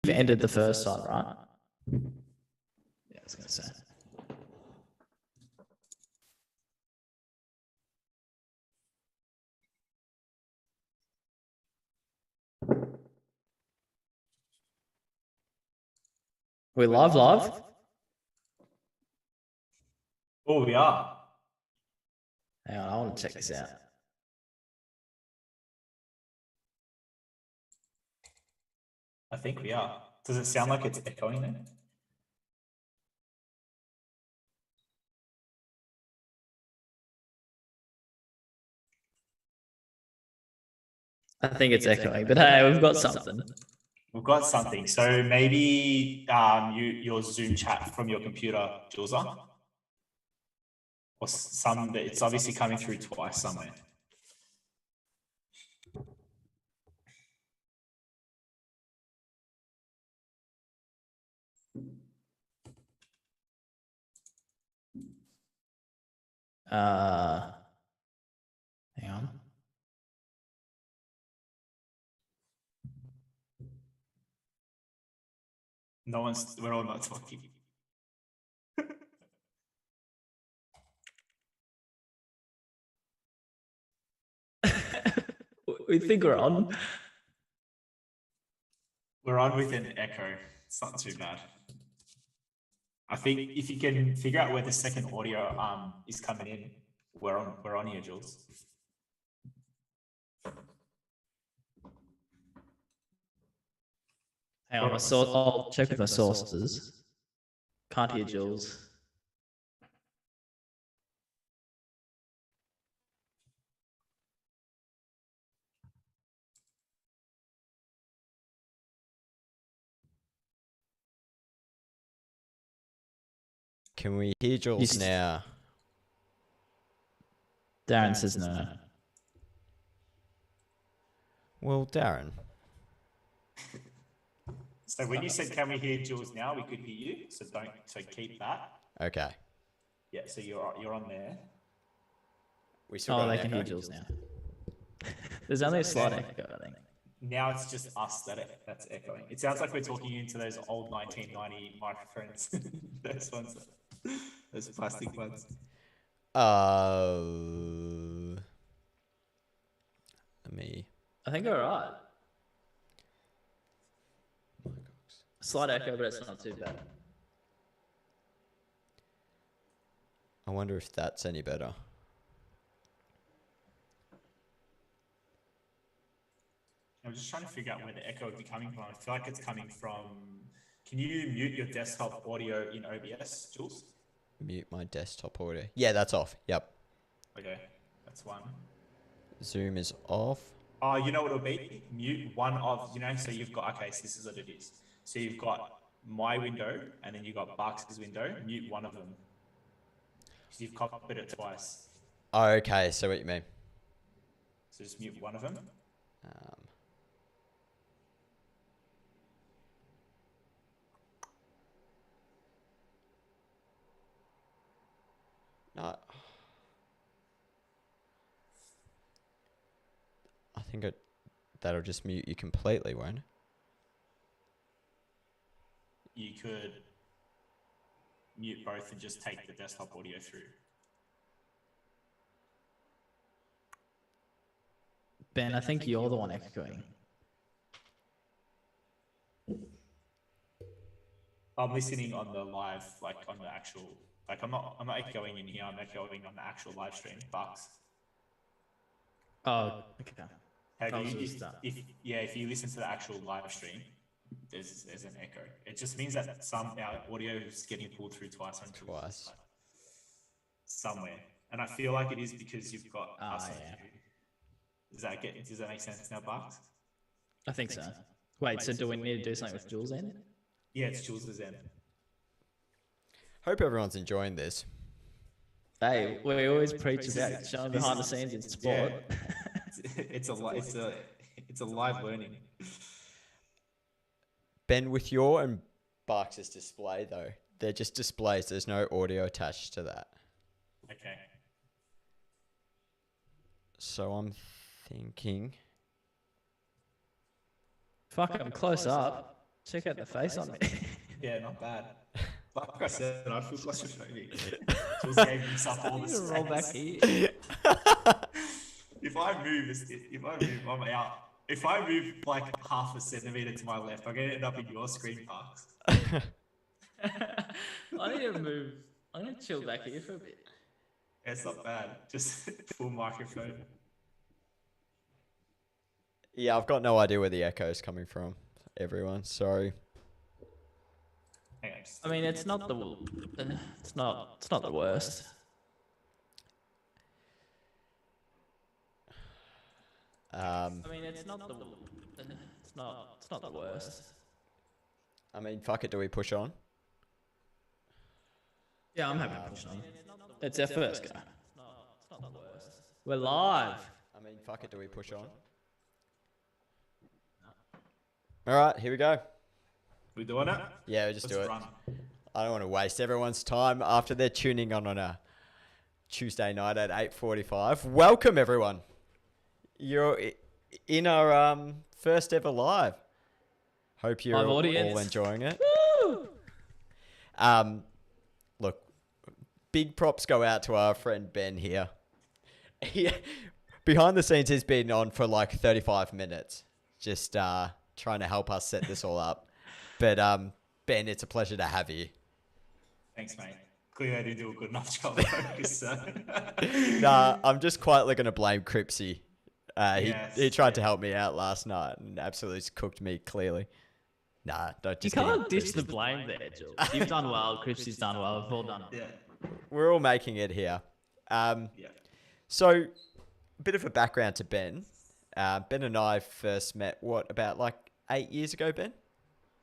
ended the first side, right? Yeah, I was going to say. We live? Oh, we are. Hang on, I want to check this out. I think we are. Does it sound like it's echoing then? I think it's echoing, but hey, we've got something. We've got something. So maybe your Zoom chat from your computer, Jules, or some. It's obviously coming through twice somewhere. Hang on. We're all not talking. We think we're on. We're on with an echo. It's not too bad. I think if you can figure out where the second audio is coming in, we're on here, Jules. Hang on, I'll check with my sources. Can't hear Jules. Can we hear Jules now? Darren says no. Well, Darren. So when you said, "Can we hear Jules now?" we could hear you. So keep that. Okay. Yeah. So you're on there. We still got they can hear Jules now. There's only a slight echo, I think. Now it's just us that's echoing. It sounds like we're talking into those old 1990 microphones. Those ones, those plastic ones. Let me. I think we're all right. Slight echo, but it's not too bad. I wonder if that's any better. I'm just trying to figure out where the echo would be coming from. I feel like it's coming from. Can you mute your desktop audio in OBS, Jules? Mute my desktop audio. Yeah, that's off. Yep. Okay, that's one. Zoom is off. Oh, you know what it'll be? Mute one of, so you've got, okay, so this is what it is. So you've got my window, and then you've got Barks' window. Mute one of them. Because you've copied it twice. Oh, okay, so what you mean? So just mute one of them. No. I think that'll just mute you completely, won't it? You could mute both and just take the desktop audio through. Ben, I think you're the one echoing. I'm listening on the live, like on the actual, like I'm not echoing in here, I'm echoing on the actual live stream, Bucks. Oh, okay. How do you, if you listen to the actual live stream, there's an echo. It just means that our audio is getting pulled through twice. Somewhere. And I feel like it is because you've got us. Yeah. Does that make sense now, Bucks? I think so. Wait, so do we need to do something with Jules' end? Yeah, it's Jules' end. Hope everyone's enjoying this. Hey, we always preach about showing behind the scenes in sport. Yeah. It's a live learning. Ben, with your and Barks' display though, they're just displays. There's no audio attached to that. Okay. So I'm thinking. Fuck, I'm close up. Check out the face on me. Yeah, not bad. Like I said, I feel claustrophobic. Jules gave himself all the Roll back space. here. If I move, I'm out. If I move like half a centimeter to my left, I'm gonna end up in your screen, Parks. I need to move. I'm gonna chill back here for a bit. Yeah, it's not bad. Just full microphone. Yeah, I've got no idea where the echo is coming from. Everyone, sorry. Hang on, I mean, it's not the worst. I mean, it's not the worst. I mean, fuck it. Do we push on? Yeah, I'm happy to push on. It's our first go. It's not the worst. We're live. I mean, fuck it. Do we push on? All right, here we go. We doing it? Yeah, we'll just do it. Run. I don't want to waste everyone's time after they're tuning on a Tuesday night at 8:45. Welcome, everyone. You're in our first ever live. Hope you're all enjoying it. Woo! Look, big props go out to our friend Ben here. Behind the scenes, he's been on for like 35 minutes, just trying to help us set this all up. But Ben, it's a pleasure to have you. Thanks, mate. Clearly, I didn't do a good enough job. Nah, I'm just quietly going to blame Cripsy. He tried to yeah. help me out last night and absolutely cooked me clearly. Nah, don't You just can't ditch the blame there, Jules. You've done well. Cripsy's done well. We've all done it. Yeah. We're all making it here. Yeah. So, a bit of a background to Ben. Ben and I first met, about like 8 years ago, Ben?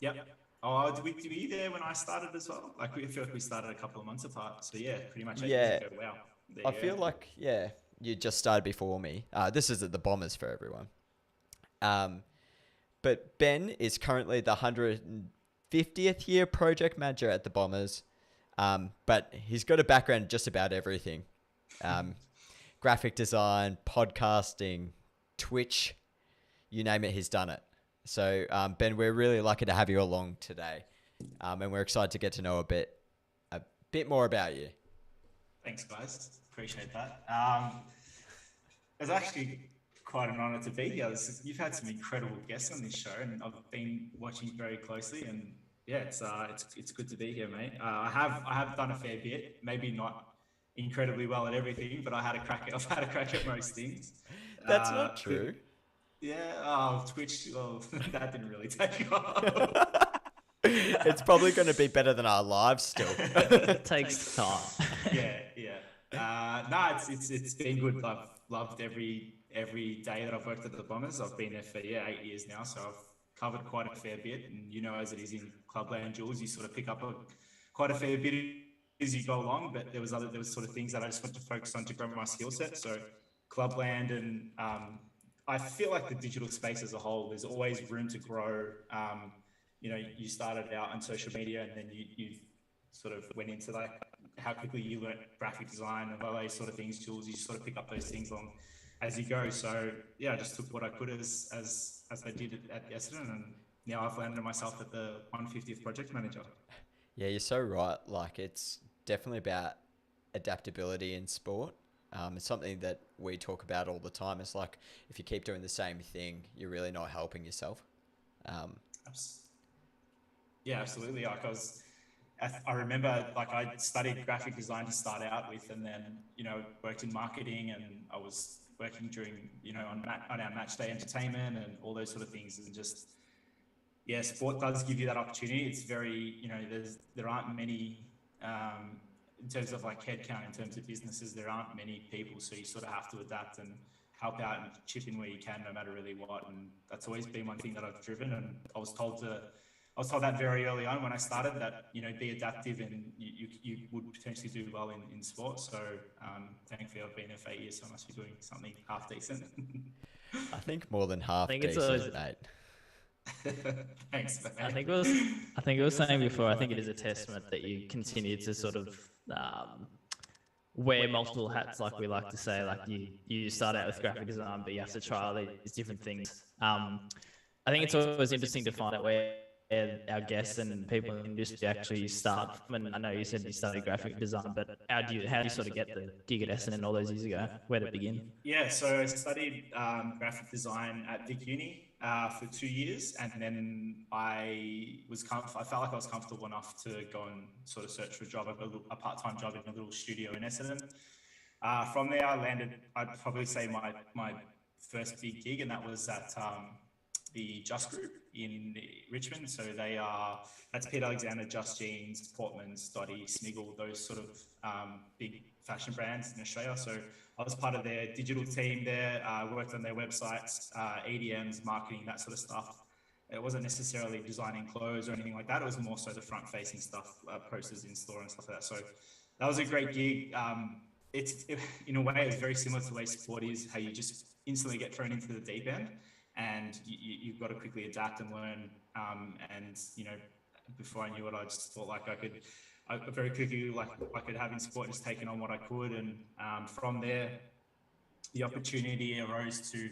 Yep. Oh, were you there when I started as well? Like, I feel like we started a couple of months apart. So, yeah, pretty much 8 years ago. Wow. I feel like, you just started before me. This is at the Bombers for everyone. But Ben is currently the 150th year project manager at the Bombers. But he's got a background in just about everything. Graphic design, podcasting, Twitch, you name it, he's done it. So, Ben, we're really lucky to have you along today. And we're excited to get to know a bit more about you. Thanks, guys. Appreciate that. It's actually quite an honour to be here. You've had some incredible guests on this show, and I've been watching very closely. And yeah, it's good to be here, mate. I have done a fair bit, maybe not incredibly well at everything, but I've had a crack at most things. That's not true. Twitch. Well, that didn't really take off. It's probably going to be better than our lives still. It takes time. No, it's been good. I've loved every day that I've worked at the Bombers. I've been there for 8 years now, so I've covered quite a fair bit. And as it is in Clubland, Jules, you sort of pick up quite a fair bit as you go along. But there was sort of things that I just wanted to focus on to grow my skill set. So Clubland and I feel like the digital space as a whole, there's always room to grow. You started out on social media, and then you sort of went into like how quickly you learnt graphic design and all those sort of things, Jules. You sort of pick up those things along as you go. So yeah, I just took what I could as I did at Essendon, and now I've landed myself at the 150th project manager. Yeah, you're so right. Like, it's definitely about adaptability in sport. It's something that we talk about all the time. It's like, if you keep doing the same thing, you're really not helping yourself. Yeah, absolutely. Like I remember, like, I studied graphic design to start out with, and then worked in marketing, and I was working during on our match day entertainment and all those sort of things, and just sport does give you that opportunity. It's very there aren't many in terms of like headcount, in terms of businesses, there aren't many people, so you sort of have to adapt and help out and chip in where you can, no matter really what. And that's always been one thing that I've driven, and I was told that very early on when I started, that be adaptive, and you would potentially do well in sport. So thankfully I've been there for 8 years, so I must be doing something half decent. I think more than half decent, mate. Thanks, man. I think it was saying before, I think it is a testament that you continue to sort of wear multiple hats, like we like to say. Like you start out with graphic design, but you have to try all these different things. I think it's always interesting to find out where our guests and people in the industry actually start? I mean, I know you said you studied graphic design, but how do you sort of get the gig at Essendon all those years ago? Where did it begin? Yeah, so I studied graphic design at Vic Uni for 2 years, and then I felt like I was comfortable enough to go and sort of search for a job. I got a part-time job in a little studio in Essendon. From there, I landed, I'd probably say my first big gig, and that was at the Just Group in Richmond. So that's Pete Alexander, Just Jeans, Portman's, Dotty, Smiggle, those sort of big fashion brands in Australia. So I was part of their digital team there, worked on their websites, EDMs, marketing, that sort of stuff. It wasn't necessarily designing clothes or anything like that. It was more so the front-facing stuff, posters in store and stuff like that. So that was a great gig. In a way, it's very similar to the way sport is, how you just instantly get thrown into the deep end, and you've got to quickly adapt and learn. And before I knew it, I just thought like I very quickly, like I could have in sport, just taking on what I could. And from there, the opportunity arose to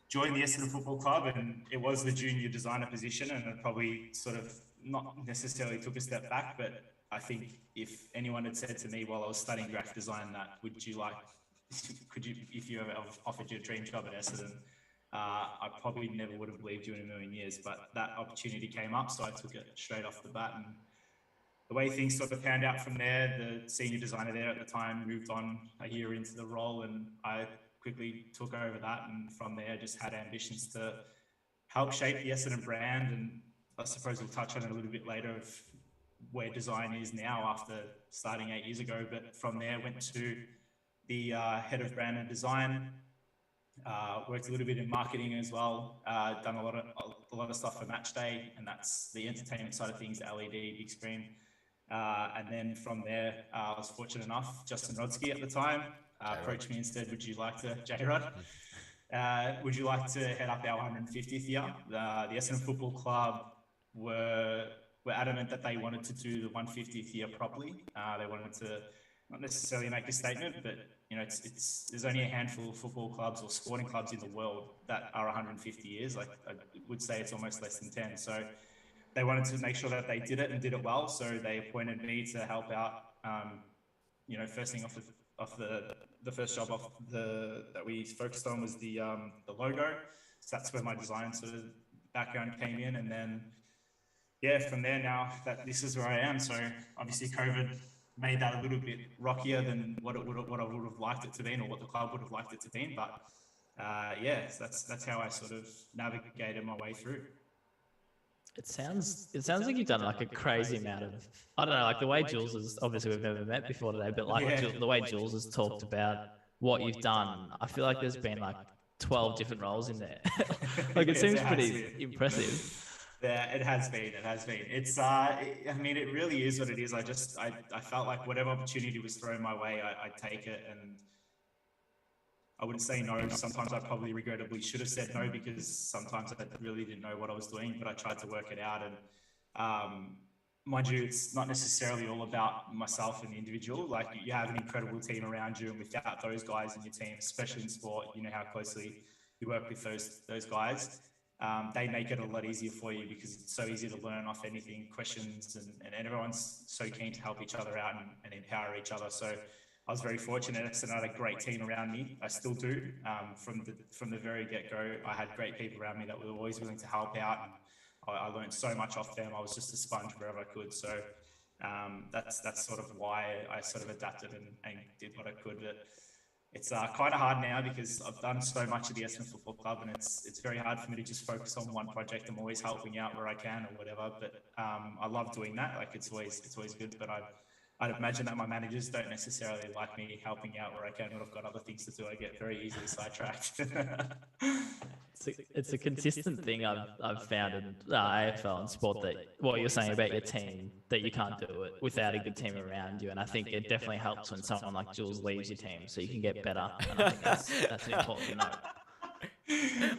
join the Essendon Football Club, and it was the junior designer position, and it probably sort of not necessarily took a step back, but I think if anyone had said to me while I was studying graphic design that, if you ever offered you a dream job at Essendon, I probably never would have believed you in a million years. But that opportunity came up, so I took it straight off the bat. And the way things sort of panned out from there, the senior designer there at the time moved on a year into the role, and I quickly took over that. And from there, just had ambitions to help shape the Essendon brand. And I suppose we'll touch on it a little bit later of where design is now after starting 8 years ago. But from there, went to the head of brand and design, worked a little bit in marketing as well, done a lot of stuff for Match Day, and that's the entertainment side of things, LED, big screen. And then from there, I was fortunate enough, Justin Rodsky at the time approached me and said, would you like to head up our 150th year? The Essendon Football Club were adamant that they wanted to do the 150th year properly. They wanted to not necessarily make a statement, but there's only a handful of football clubs or sporting clubs in the world that are 150 years. Like I would say it's almost less than 10. So they wanted to make sure that they did it and did it well. So they appointed me to help out. First thing off the first job that we focused on was the logo. So that's where my design sort of background came in, and then from there now that this is where I am. So obviously COVID made that a little bit rockier than what I would have liked it to be, or what the club would have liked it to be. But so that's how I sort of navigated my way through. It sounds like you've done like a crazy amount of, I don't know, like the way Jules has, obviously we've never met before today, but like the way Jules has talked about what you've done, I feel like there's been like 12 different roles in there. Like it seems pretty impressive. Yeah, it has been. It's, it really is what it is. I felt like whatever opportunity was thrown my way, I'd take it, and I wouldn't say no. Sometimes I probably regrettably should have said no, because sometimes I really didn't know what I was doing, but I tried to work it out. And mind you, it's not necessarily all about myself and the individual. Like, you have an incredible team around you, and without those guys in your team, especially in sport, you know how closely you work with those guys. They make it a lot easier for you, because it's so easy to learn off anything, questions, and everyone's so keen to help each other out and empower each other. So I was very fortunate to have a great team around me. I still do. From the very get-go, I had great people around me that were always willing to help out, and I learned so much off them. I was just a sponge wherever I could. So that's sort of why I sort of adapted and did what I could. But it's kind of hard now, because I've done so much of the Essendon Football Club, and it's very hard for me to just focus on one project. I'm always helping out where I can or whatever, but I love doing that. Like, it's always good. But I'd imagine that my managers don't necessarily like me helping out where I can when I've got other things to do. I get very easily sidetracked. It's a consistent thing I've found in AFL and sport, that what you're saying about your team, that you can't do it without a good team around you. And I think it definitely helps when someone like Jules leaves your team, so you can get better. And I think that's an important note.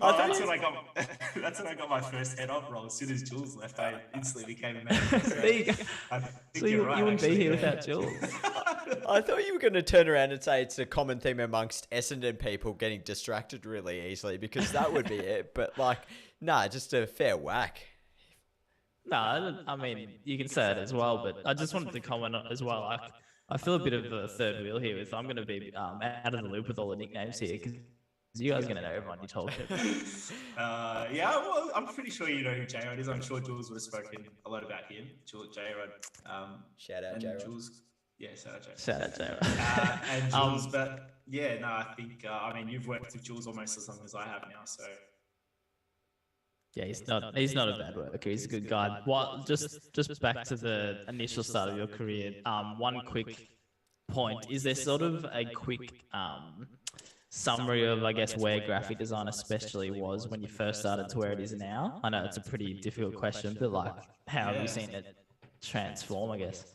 That's when I got my first head up role. As soon as Jules left, I instantly became a manager. So you wouldn't be here without Jules. I thought you were going to turn around and say it's a common theme amongst Essendon people getting distracted really easily, because that would be it. But just a fair whack. No, I mean you can say it as well, but I just wanted to comment on as well. Like, I feel a bit of a third wheel here. With I'm going to be out of the loop with all the nicknames here because you guys are going to know everyone you talk to. Yeah, well, I'm pretty sure you know who J-Rod is. I'm sure Jules would have spoken a lot about him. J-Rod. Shout out and J-Rod. Jules. Yeah, shout out J-Rod. Shout out J-Rod. And Jules, but yeah, no, I think, I mean, you've worked with Jules almost as long as I have now, so. Yeah, he's not a bad worker. He's a good guy. What just back to the initial start of your career. One quick point. Is there sort of a quick summary of, I guess, where graphic design especially was when you first started to where it is now? I know it's a pretty difficult question, but like, how have you seen it transform, I guess?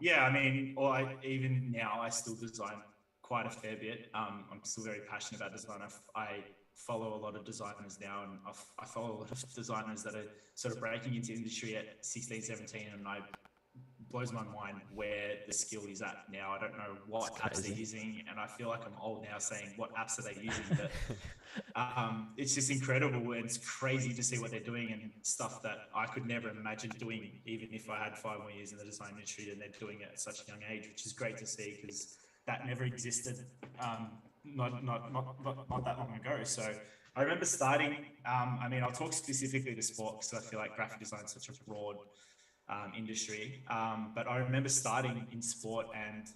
Yeah, I mean, even now, I still design quite a fair bit. I'm still very passionate about design. I follow a lot of designers now, and I follow a lot of designers that are sort of breaking into industry at 16, 17, and blows my mind where the skill is at now. I don't know what apps they're using, and I feel like I'm old now saying what apps are they using, but it's just incredible, and it's crazy to see what they're doing and stuff that I could never imagine doing, even if I had 5 more years in the design industry, and they're doing it at such a young age, which is great to see because that never existed not that long ago. So I remember starting, I mean, I'll talk specifically to sport because I feel like graphic design is such a broad industry. But I remember starting in sport, and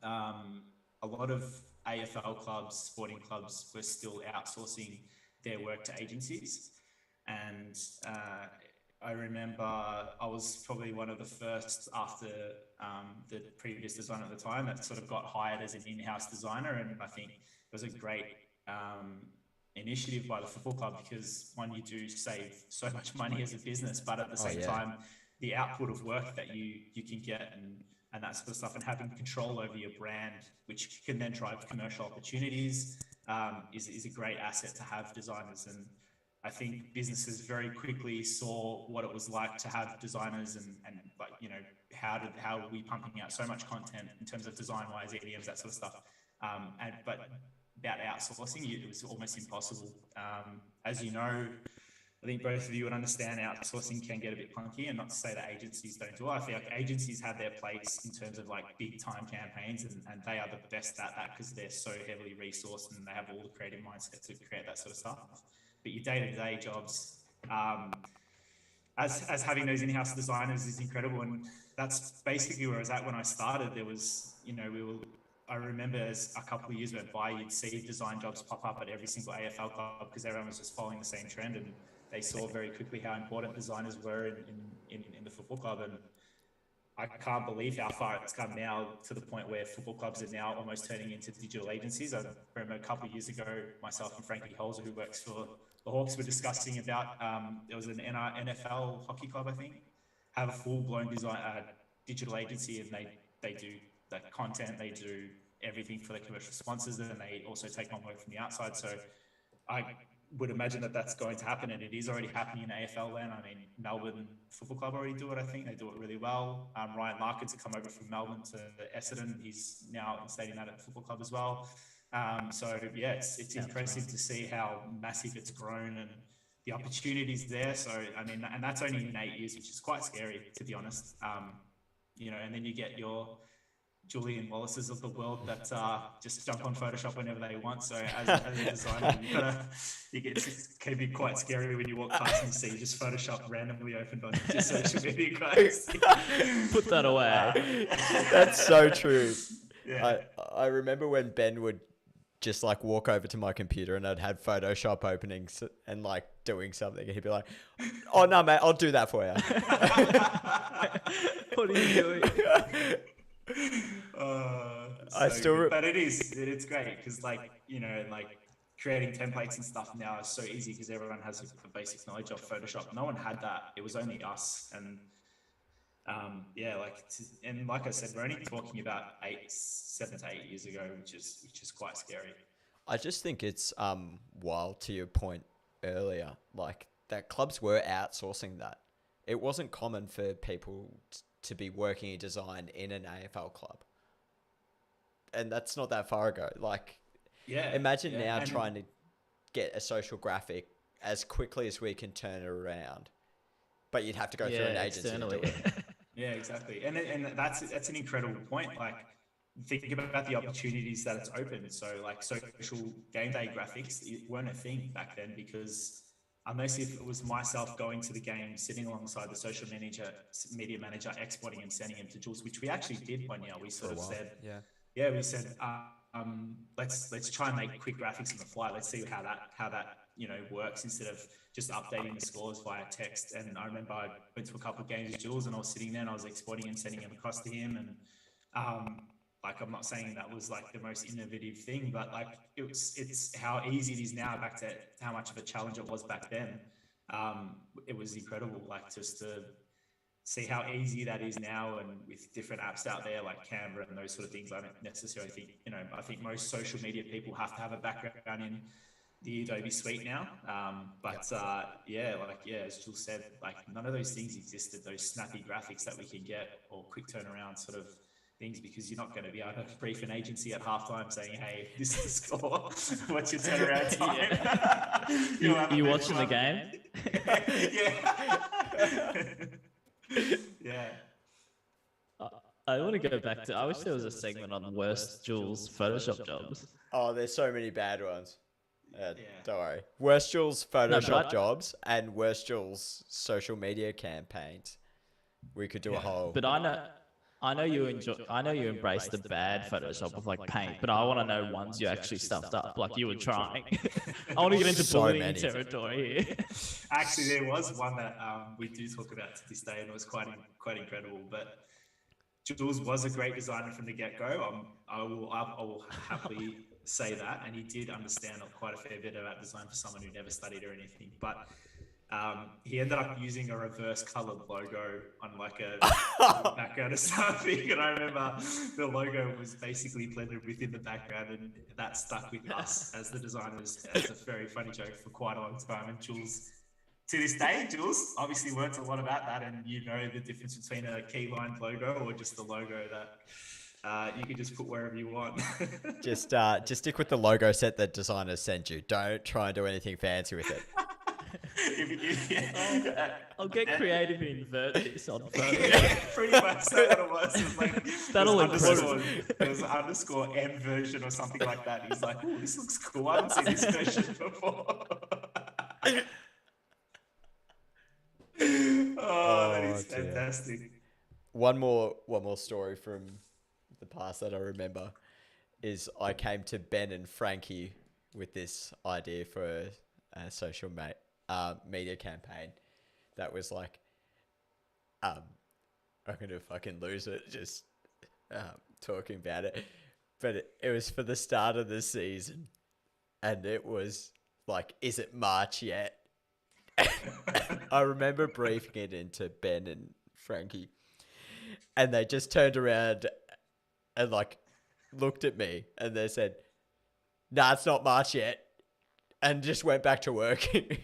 a lot of AFL clubs, sporting clubs, were still outsourcing their work to agencies. And I remember I was probably one of the first after the previous designer at the time that sort of got hired as an in-house designer. And I think it was a great initiative by the football club because, one, you do save so much money as a business, but at the same time, the output of work that you can get and that sort of stuff, and having control over your brand, which can then drive commercial opportunities, is a great asset to have designers. And I think businesses very quickly saw what it was like to have designers and like, you know, how are we pumping out so much content in terms of design-wise, EDMs, that sort of stuff. But about outsourcing, it was almost impossible. As you know, I think both of you would understand outsourcing can get a bit clunky, and not to say that agencies don't do it. I feel like agencies have their place in terms of like big time campaigns, and they are the best at that because they're so heavily resourced and they have all the creative mindset to create that sort of stuff. But your day-to-day jobs, as having those in-house designers is incredible, and that's basically where I was at when I started. There was, you know, I remember as a couple of years went by, you'd see design jobs pop up at every single AFL club because everyone was just following the same trend, and they saw very quickly how important designers were in the football club. And I can't believe how far it's come now, to the point where football clubs are now almost turning into digital agencies. I remember a couple of years ago, myself and Frankie, who works for the Hawks, were discussing about, there was an NFL hockey club, I think, have a full-blown digital agency, and they do the content, they do everything for the commercial sponsors, and they also take on work from the outside. So I would imagine that that's going to happen, and it is already happening in AFL land. I mean, Melbourne Football Club already do it. I think they do it really well. Ryan Larkin's come over from Melbourne to Essendon. He's now instating that at the football club as well. So yeah, it's impressive to see how massive it's grown and the opportunities there. So I mean, and that's only in 8 years, which is quite scary, to be honest. You know, and then you get your Julian Wallaces of the world that just jump on Photoshop whenever they want. So as a designer, it can be quite scary when you walk past and see just Photoshop randomly opened on your social media, guys. Put that away. That's so true. Yeah. I remember when Ben would just like walk over to my computer and I'd had Photoshop openings and like doing something, and he'd be like, "Oh no, mate, I'll do that for you." What are you doing? But it's great because, like, you know, like creating templates and stuff now is so easy because everyone has a basic knowledge of Photoshop. No one had that. It was only us. And yeah, and like I said, we're only talking about 7 to 8 years ago, which is quite scary. I just think it's wild, to your point earlier, like that clubs were outsourcing that. It wasn't common for people to be working in design in an AFL club. And that's not that far ago. Like, imagine now trying to get a social graphic as quickly as we can turn it around. but you'd have to go through an agency to do externally. it. Yeah, exactly. And that's an incredible point. Like, think about the opportunities that it's opened. So like social game day graphics weren't a thing back then, because unless if it was myself going to the game, sitting alongside the social media manager, exporting and sending him to Jules, which we actually did one year. We sort of said, we said, let's try and make quick graphics on the fly. Let's see how that works, instead of just updating the scores via text. And I remember I went to a couple of games with Jules, and I was sitting there and I was exporting and sending him across to him. And like, I'm not saying that was like the most innovative thing, but like it's how easy it is now, back to how much of a challenge it was back then. It was incredible, like, just to see how easy that is now, and with different apps out there like Canva and those sort of things. I don't necessarily think, I think most social media people have to have a background in the Adobe suite now. As Jules said, like, none of those things existed, those snappy graphics that we can get, or quick turnaround sort of things, because you're not going to be able to brief an agency at halftime saying, hey, this is the score, what's your turnaround time? You watching the game? Yeah. I want to go back to, I wish there was a segment on worst Jules Photoshop jobs. Oh, there's so many bad ones. Don't worry. Worst Jules Photoshop jobs and worst Jules social media campaigns. We could do a whole. But I know you embrace the bad Photoshop of like paint, but I want to know ones you actually stuffed up, like you were trying. I want to get into bullying territory here. Actually, there was one that we do talk about to this day, and it was quite incredible. But Jules was a great designer from the get-go. I will happily say that, and he did understand quite a fair bit about design for someone who never studied or anything. But he ended up using a reverse colored logo on like a background or something. And I remember the logo was basically blended within the background, and that stuck with us as the designers as a very funny joke for quite a long time. And Jules, to this day, Jules obviously learnt a lot about that, and the difference between a keyline logo or just the logo that you can just put wherever you want. Just stick with the logo set that designers send you. Don't try and do anything fancy with it. I'll get creative and invert this on photo. Pretty much that's what it was. It was like, That'll improve. There was an underscore M version or something like that. He's like, oh, this looks cool. I haven't seen this version before. That is fantastic. One more story from the past that I remember is I came to Ben and Frankie with this idea for a social media campaign that was like, I'm gonna fucking lose it just talking about it, but it was for the start of the season, and it was like, is it March yet? I remember briefing it into Ben and Frankie, and they just turned around and like looked at me and they said, nah, it's not March yet, and just went back to working.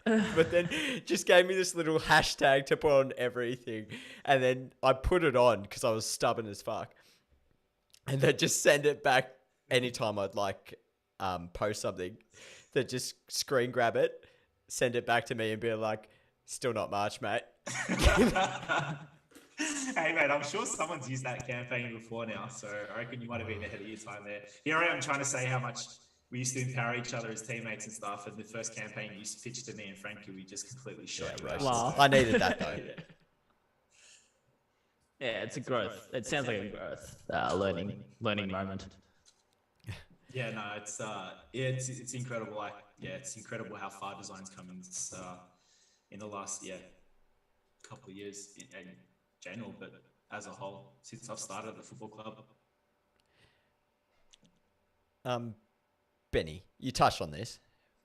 But then just gave me this little hashtag to put on everything, and then I put it on because I was stubborn as fuck, and then just send it back anytime I'd like post something. They just screen grab it, send it back to me, and be like, still not March, mate. Hey, mate, I'm sure someone's used that campaign before now, so I reckon you might have been ahead of your time there. Here I am trying to say how much we used to empower each other as teammates and stuff, and the first campaign you pitched to me and Frankie, we just completely shot you. Wow. I needed that, though. Yeah, it's a growth. It sounds like a growth, learning moment. Yeah, no, it's incredible. Like, it's incredible how far design's come in the last couple of years in general, but as a whole, since I've started at the football club. Benny, you touched on this.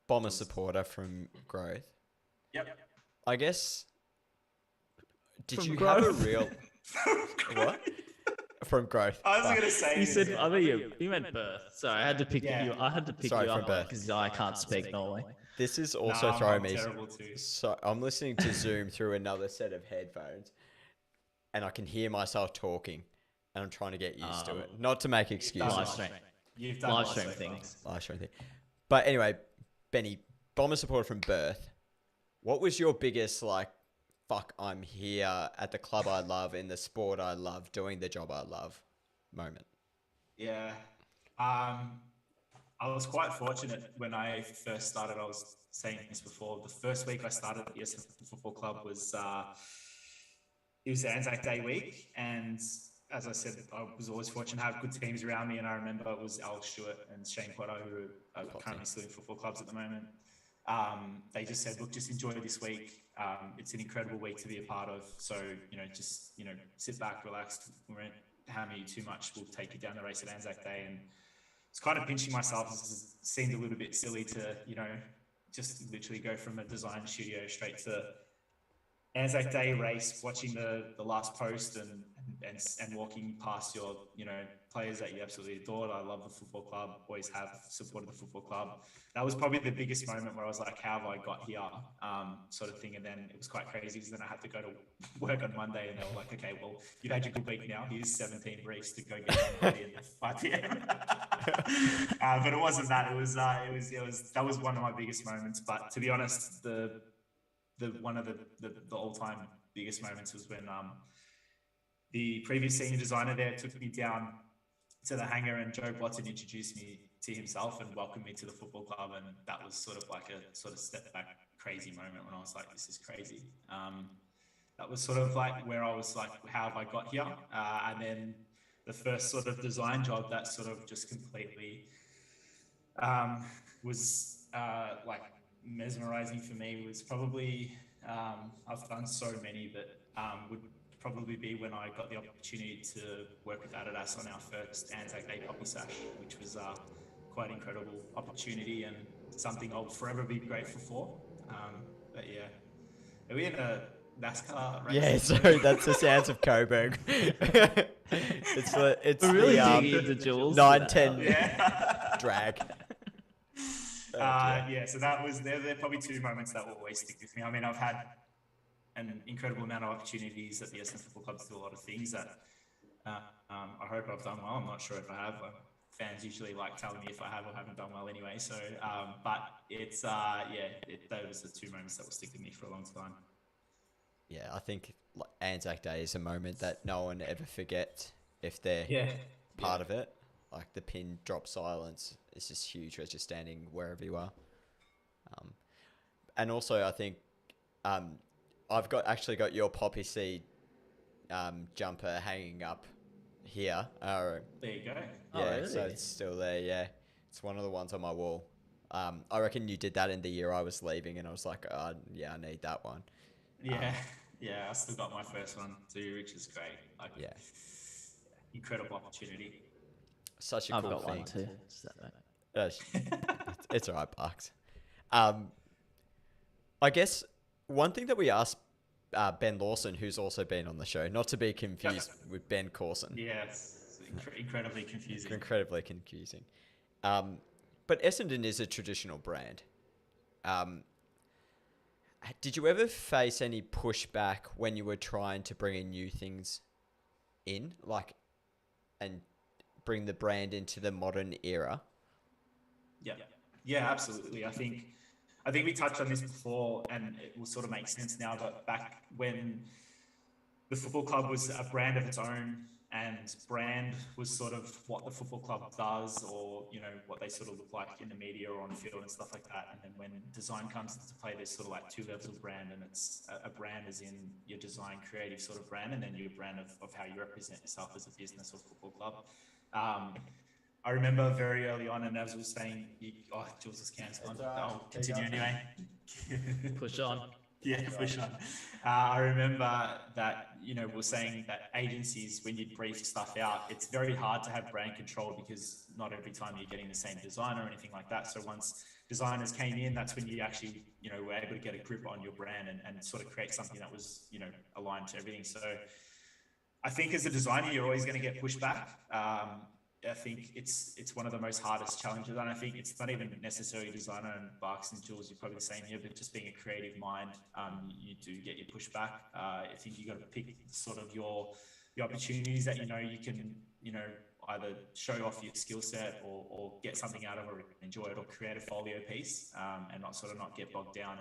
Bomber supporter from Growth. Yep. I guess. Did From you Growth? have a real what? From Growth. I was going to say. You said other you meant birth, so I had to pick Yeah. you. I had to pick Sorry, you from up birth. because I can't speak Norway. This is also Nah, throwing I'm me. terrible too. So I'm listening to Zoom through another set of headphones, and I can hear myself talking, and I'm trying to get used to it. Not to make excuses. Live stream. You've done Live well stream so far. things. Live stream thing. But anyway, Benny, Bomber supporter from birth. What was your biggest like fuck, I'm here at the club I love, in the sport I love, doing the job I love moment? Yeah. I was quite fortunate when I first started. I was saying this before. The first week I started at the Essendon Football Club was it was the Anzac Day week, and as I said, I was always fortunate to have good teams around me. And I remember it was Alex Stewart and Shane Potter, who are currently still in football clubs at the moment. They just said, look, just enjoy this week. It's an incredible week to be a part of. So, just, sit back, relax. We won't hammer you too much. We'll take you down the race at Anzac Day. And it's kind of pinching myself. It seemed a little bit silly to, just literally go from a design studio straight to Anzac Day race, watching the last post and walking past your, players that you absolutely adored. I love the football club, always have supported the football club. That was probably the biggest moment where I was like, how have I got here? Sort of thing. And then it was quite crazy because then I had to go to work on Monday and they were like, okay, well, you've had your good week now. Here's 17 briefs to go get done at 5 p.m. But it wasn't that. It was that was one of my biggest moments. But to be honest, the one of the all-time biggest moments was when the previous senior designer there took me down to the hangar and Joe Watson introduced me to himself and welcomed me to the football club. And that was sort of like a sort of step back crazy moment when I was like, this is crazy. That was sort of like where I was like, how have I got here? And then the first sort of design job that sort of just completely was like mesmerizing for me was probably, I've done so many, but would probably be when I got the opportunity to work with Adidas on our first Anzac Day poppy sash, which was quite an incredible opportunity and something I'll forever be grateful for. But yeah, are we in a NASCAR race? Yeah, so that's the sounds of Coburg. it's We're really the digging into Jules. 9-10 Yeah. drag. Yeah, so they're probably two moments that will always stick with me. I mean, I've had an incredible amount of opportunities at the Essendon Football Club to do a lot of things that I hope I've done well. I'm not sure if I have. Fans usually like telling me if I have or haven't done well anyway. So, but it's, those are the two moments that will stick with me for a long time. Yeah, I think Anzac Day is a moment that no one ever forgets if they're part of it. Like the pin drop silence is just huge as you're standing wherever you are. And also, I think I've actually got your poppy seed jumper hanging up here. There you go. Yeah, really? so it's still there. Yeah, it's one of the ones on my wall. I reckon you did that in the year I was leaving, and I was like, yeah, I need that one. Yeah, I still got my first one too, which is great. Like, Yeah, incredible opportunity. such a I've cool got thing. one too. It's all right, Bucks. I guess one thing that we asked Ben Lawson, who's also been on the show, not to be confused with Ben Corson. Yes, incredibly confusing. Incredibly confusing. But Essendon is a traditional brand. Did you ever face any pushback when you were trying to bring in new things in, and bring the brand into the modern era? Yeah, absolutely. I think we touched on this before, and it will sort of make sense now. But back when the football club was a brand of its own, and brand was sort of what the football club does, or what they sort of look like in the media or on the field and stuff like that. And then when design comes into play, there's sort of like two levels of brand, and it's a brand as in your design creative sort of brand, and then your brand of how you represent yourself as a business or football club. I remember very early on, and as I was saying, Jules' cam's on. I'll continue anyway. Push on. Yeah, for sure. I remember that, we're saying that agencies, when you brief stuff out, it's very hard to have brand control because not every time you're getting the same design or anything like that. So once designers came in, that's when you actually, were able to get a grip on your brand and sort of create something that was, aligned to everything. So I think as a designer, you're always going to get pushed back. I think it's one of the most hardest challenges, and I think it's not even necessarily designer and Barks and Jules, you're probably the same here, but just being a creative mind, you do get your pushback. I think you got to pick sort of your opportunities that you can either show off your skill set or get something out of it or enjoy it, or create a folio piece, and not get bogged down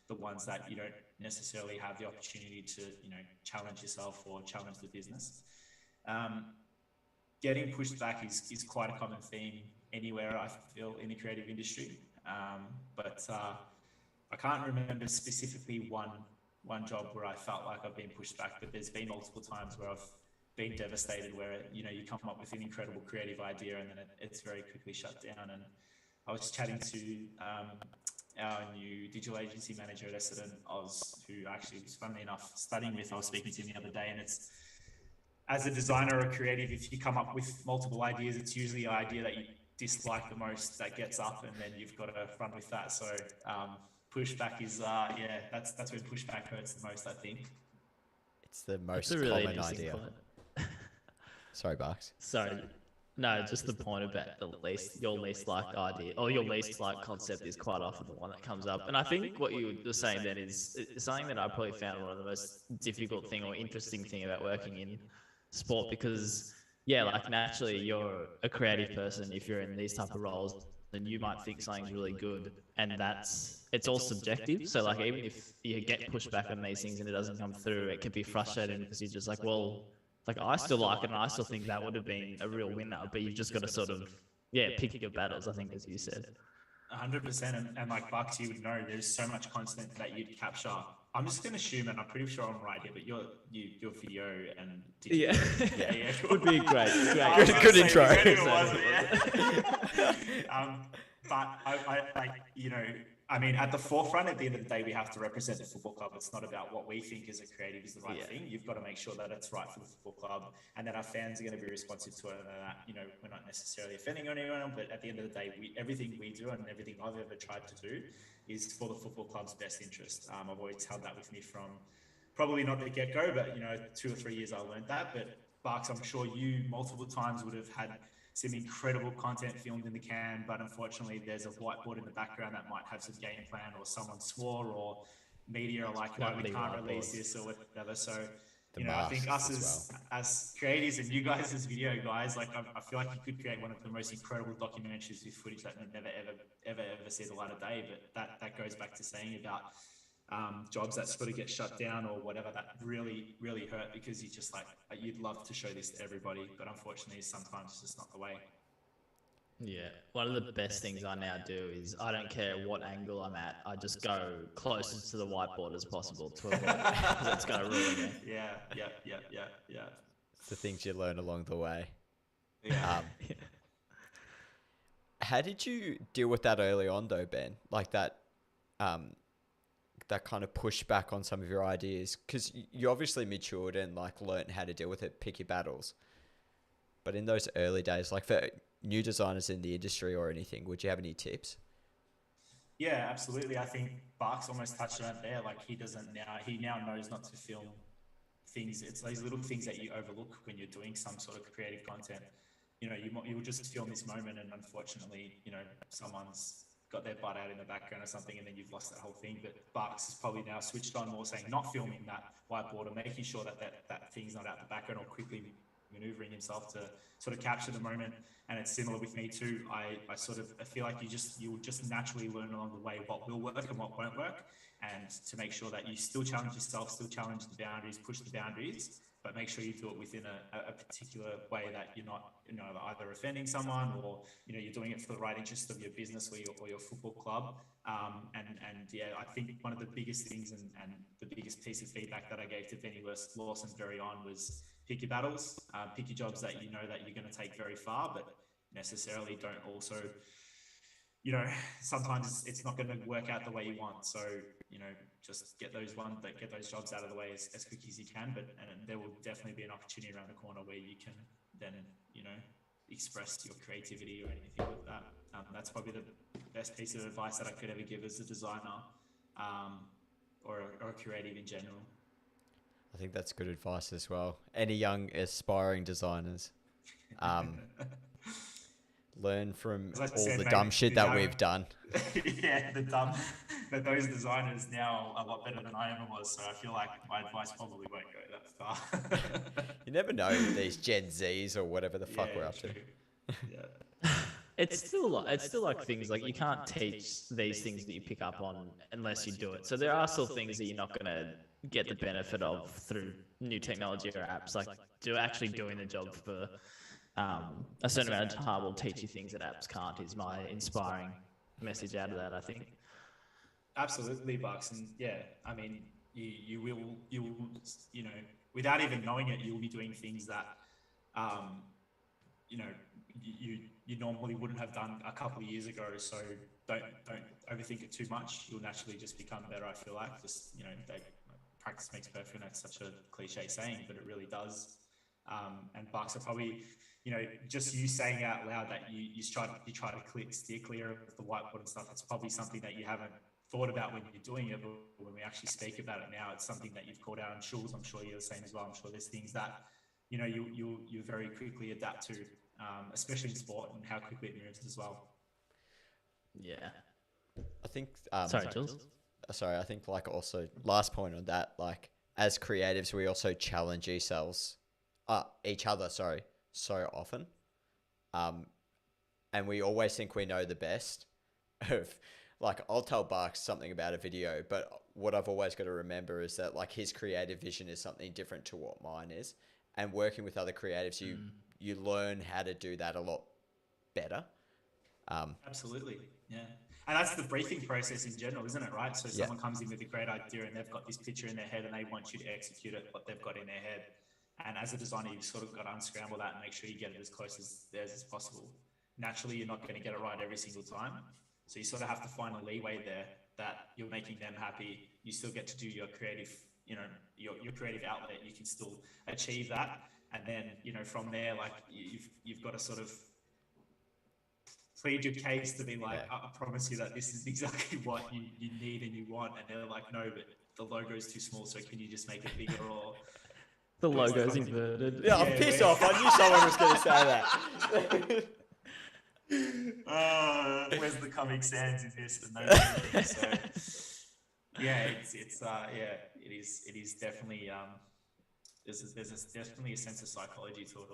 the ones that you don't necessarily have the opportunity to, challenge yourself or challenge the business. Getting pushed back is quite a common theme anywhere, I feel, in the creative industry. But I can't remember specifically one job where I felt like I've been pushed back, but there's been multiple times where I've been devastated, where you come up with an incredible creative idea and then it's very quickly shut down. And I was chatting to our new digital agency manager at Essendon, Oz, who actually was, funnily enough, studying with. I was speaking to him the other day, and it's, as a designer or a creative, if you come up with multiple ideas, it's usually the idea that you dislike the most that gets up, and then you've got to run with that. So pushback is, that's when pushback hurts the most, I think. It's the most That's a really common interesting idea. point. Sorry, Barks. Sorry. No, just the point about your least liked idea or your least liked concept is quite often the one that comes up. And I think what you were saying then is something that I probably found one of the most difficult thing or interesting thing about working in sport, because like naturally you're a creative person. If you're in these type of roles, then you might think something's really good, and it's all subjective. So like, even if you get pushed back on these things and it doesn't come through, it can be frustrating because you're just like, well, like I still like it and I still think that would have been a real winner, but you've just got to sort of pick your battles, I think, as you said. 100%, and like Bucks, you would know there's so much content that you'd capture. I'm just going to assume, and I'm pretty sure I'm right here, but your video and Yeah, cool. Would be great. Good intro. But I like, I mean, at the forefront, at the end of the day, we have to represent the football club. It's not about what we think as a creative is the right thing. You've got to make sure that it's right for the football club, and that our fans are going to be responsive to it, and that, we're not necessarily offending anyone, but at the end of the day, everything we do and everything I've ever tried to do is for the football club's best interest. I've always held that with me from probably not the get-go, but 2 or 3 years I learned that. But Barks, I'm sure you multiple times would have had some incredible content filmed in the can, but unfortunately there's a whiteboard in the background that might have some game plan, or someone swore, or media are like, no, we can't release this or whatever. So I think us as creators and you guys as video guys, like I feel like you could create one of the most incredible documentaries with footage that never ever see the light of day. But that goes back to saying about jobs that sort of get shut down or whatever, that really hurt, because you just like, you'd love to show this to everybody, but unfortunately sometimes it's just not the way. Yeah, one of the best things I now do is I don't care what angle I'm at, I just go closest to the whiteboard as possible to avoid it, because it's going to ruin me. Yeah. It's the things you learn along the way. Yeah. How did you deal with that early on though, Ben? Like that kind of pushback on some of your ideas, because you obviously matured and like learned how to deal with it, pick your battles. But in those early days, like for new designers in the industry or anything, would you have any tips? Yeah, absolutely. I think Barks almost touched on it there. Like he now knows not to film things. It's those little things that you overlook when you're doing some sort of creative content. You'll just film this moment, and unfortunately, someone's got their butt out in the background or something, and then you've lost that whole thing. But Barks is probably now switched on more, saying not filming that whiteboard, or making sure that thing's not out the background, or quickly maneuvering himself to sort of capture the moment. And it's similar with me too. I feel like you'll just naturally learn along the way what will work and what won't work, and to make sure that you still challenge yourself, still challenge the boundaries, push the boundaries, but make sure you do it within a particular way that you're not, either offending someone, or, you're doing it for the right interest of your business or your football club. I think one of the biggest things and the biggest piece of feedback that I gave to Benny Lawson very on was pick your battles, pick your jobs that you know that you're going to take very far, but necessarily don't also, sometimes it's not going to work out the way you want. So, just get those jobs out of the way as quick as you can, and there will definitely be an opportunity around the corner where you can then, express your creativity or anything like that. That's probably the best piece of advice that I could ever give as a designer, or a creative in general. I think that's good advice as well. Any young aspiring designers, learn from all the dumb shit that we've done. Yeah, but those designers now are a lot better than I ever was, so I feel like my advice probably won't go that far. You never know, these Gen Zs or whatever the fuck we're up to. Yeah. it's still like things like you can't teach these things that you pick up on unless you do it. So there are still things that you're not gonna get the benefit of through new technology or apps. Like actually doing the job for a certain amount of time will teach you things that apps can't. Is my inspiring message out of that, I think. Absolutely, Bucks, and yeah, I mean, you will without even knowing it, you'll be doing things that um, you know you normally wouldn't have done a couple of years ago. So don't overthink it too much. You'll naturally just become better. I feel like just practice makes perfect. That's such a cliche saying, but it really does. And Bucks are probably, just you saying out loud that you try to steer clear of the whiteboard and stuff. That's probably something that you haven't thought about when you're doing it, but when we actually speak about it now, it's something that you've called out on Schools. I'm sure you're the same as well. I'm sure there's things that you very quickly adapt to, especially in sport and how quickly it moves as well. Yeah. I think. Sorry, Jules. Sorry, I think like also last point on that, like as creatives, we also challenge each other. Sorry, so often, and we always think we know the best. Of like, I'll tell Barks something about a video, but what I've always got to remember is that like his creative vision is something different to what mine is, and working with other creatives, you learn how to do that a lot better. Absolutely, yeah. And that's the briefing process in general, isn't it, right? So someone comes in with a great idea and they've got this picture in their head and they want you to execute it, what they've got in their head. And as a designer, you've sort of got to unscramble that and make sure you get it as close as theirs as possible. Naturally, you're not going to get it right every single time. So you sort of have to find a leeway there that you're making them happy. You still get to do your creative, your creative outlet. You can still achieve that. And then, from there, like you've got to sort of plead your case to be like, I promise you that this is exactly what you need and you want. And they're like, no, but the logo is too small. So can you just make it bigger? Or the logo's inverted. Yeah, I'm pissed off. I knew someone was going to say that. Where's the Comic Sans in this? So yeah, it is definitely there's definitely a sense of psychology to it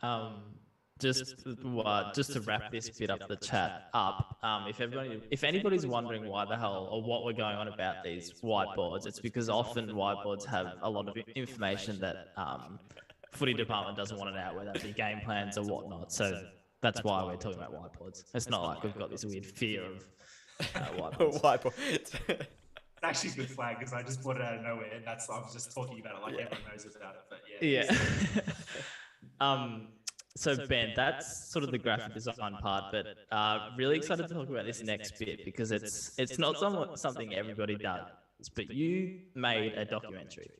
all. Just to wrap this bit up the chat up, if anybody's wondering why the hell or what we're going on about these whiteboards, it's because often whiteboards have a lot of information that footy department doesn't want it out, whether that be game plans or whatnot. So that's why we're talking about whiteboards. It's not like we've got this weird fear of whiteboards. It's actually a good flag because I just brought it out of nowhere, and I was just talking about it like everyone knows about it. But yeah. So Ben, that's sort of the graphic design part, but really excited to talk about this next bit because it's not something everybody does. But you made a documentary.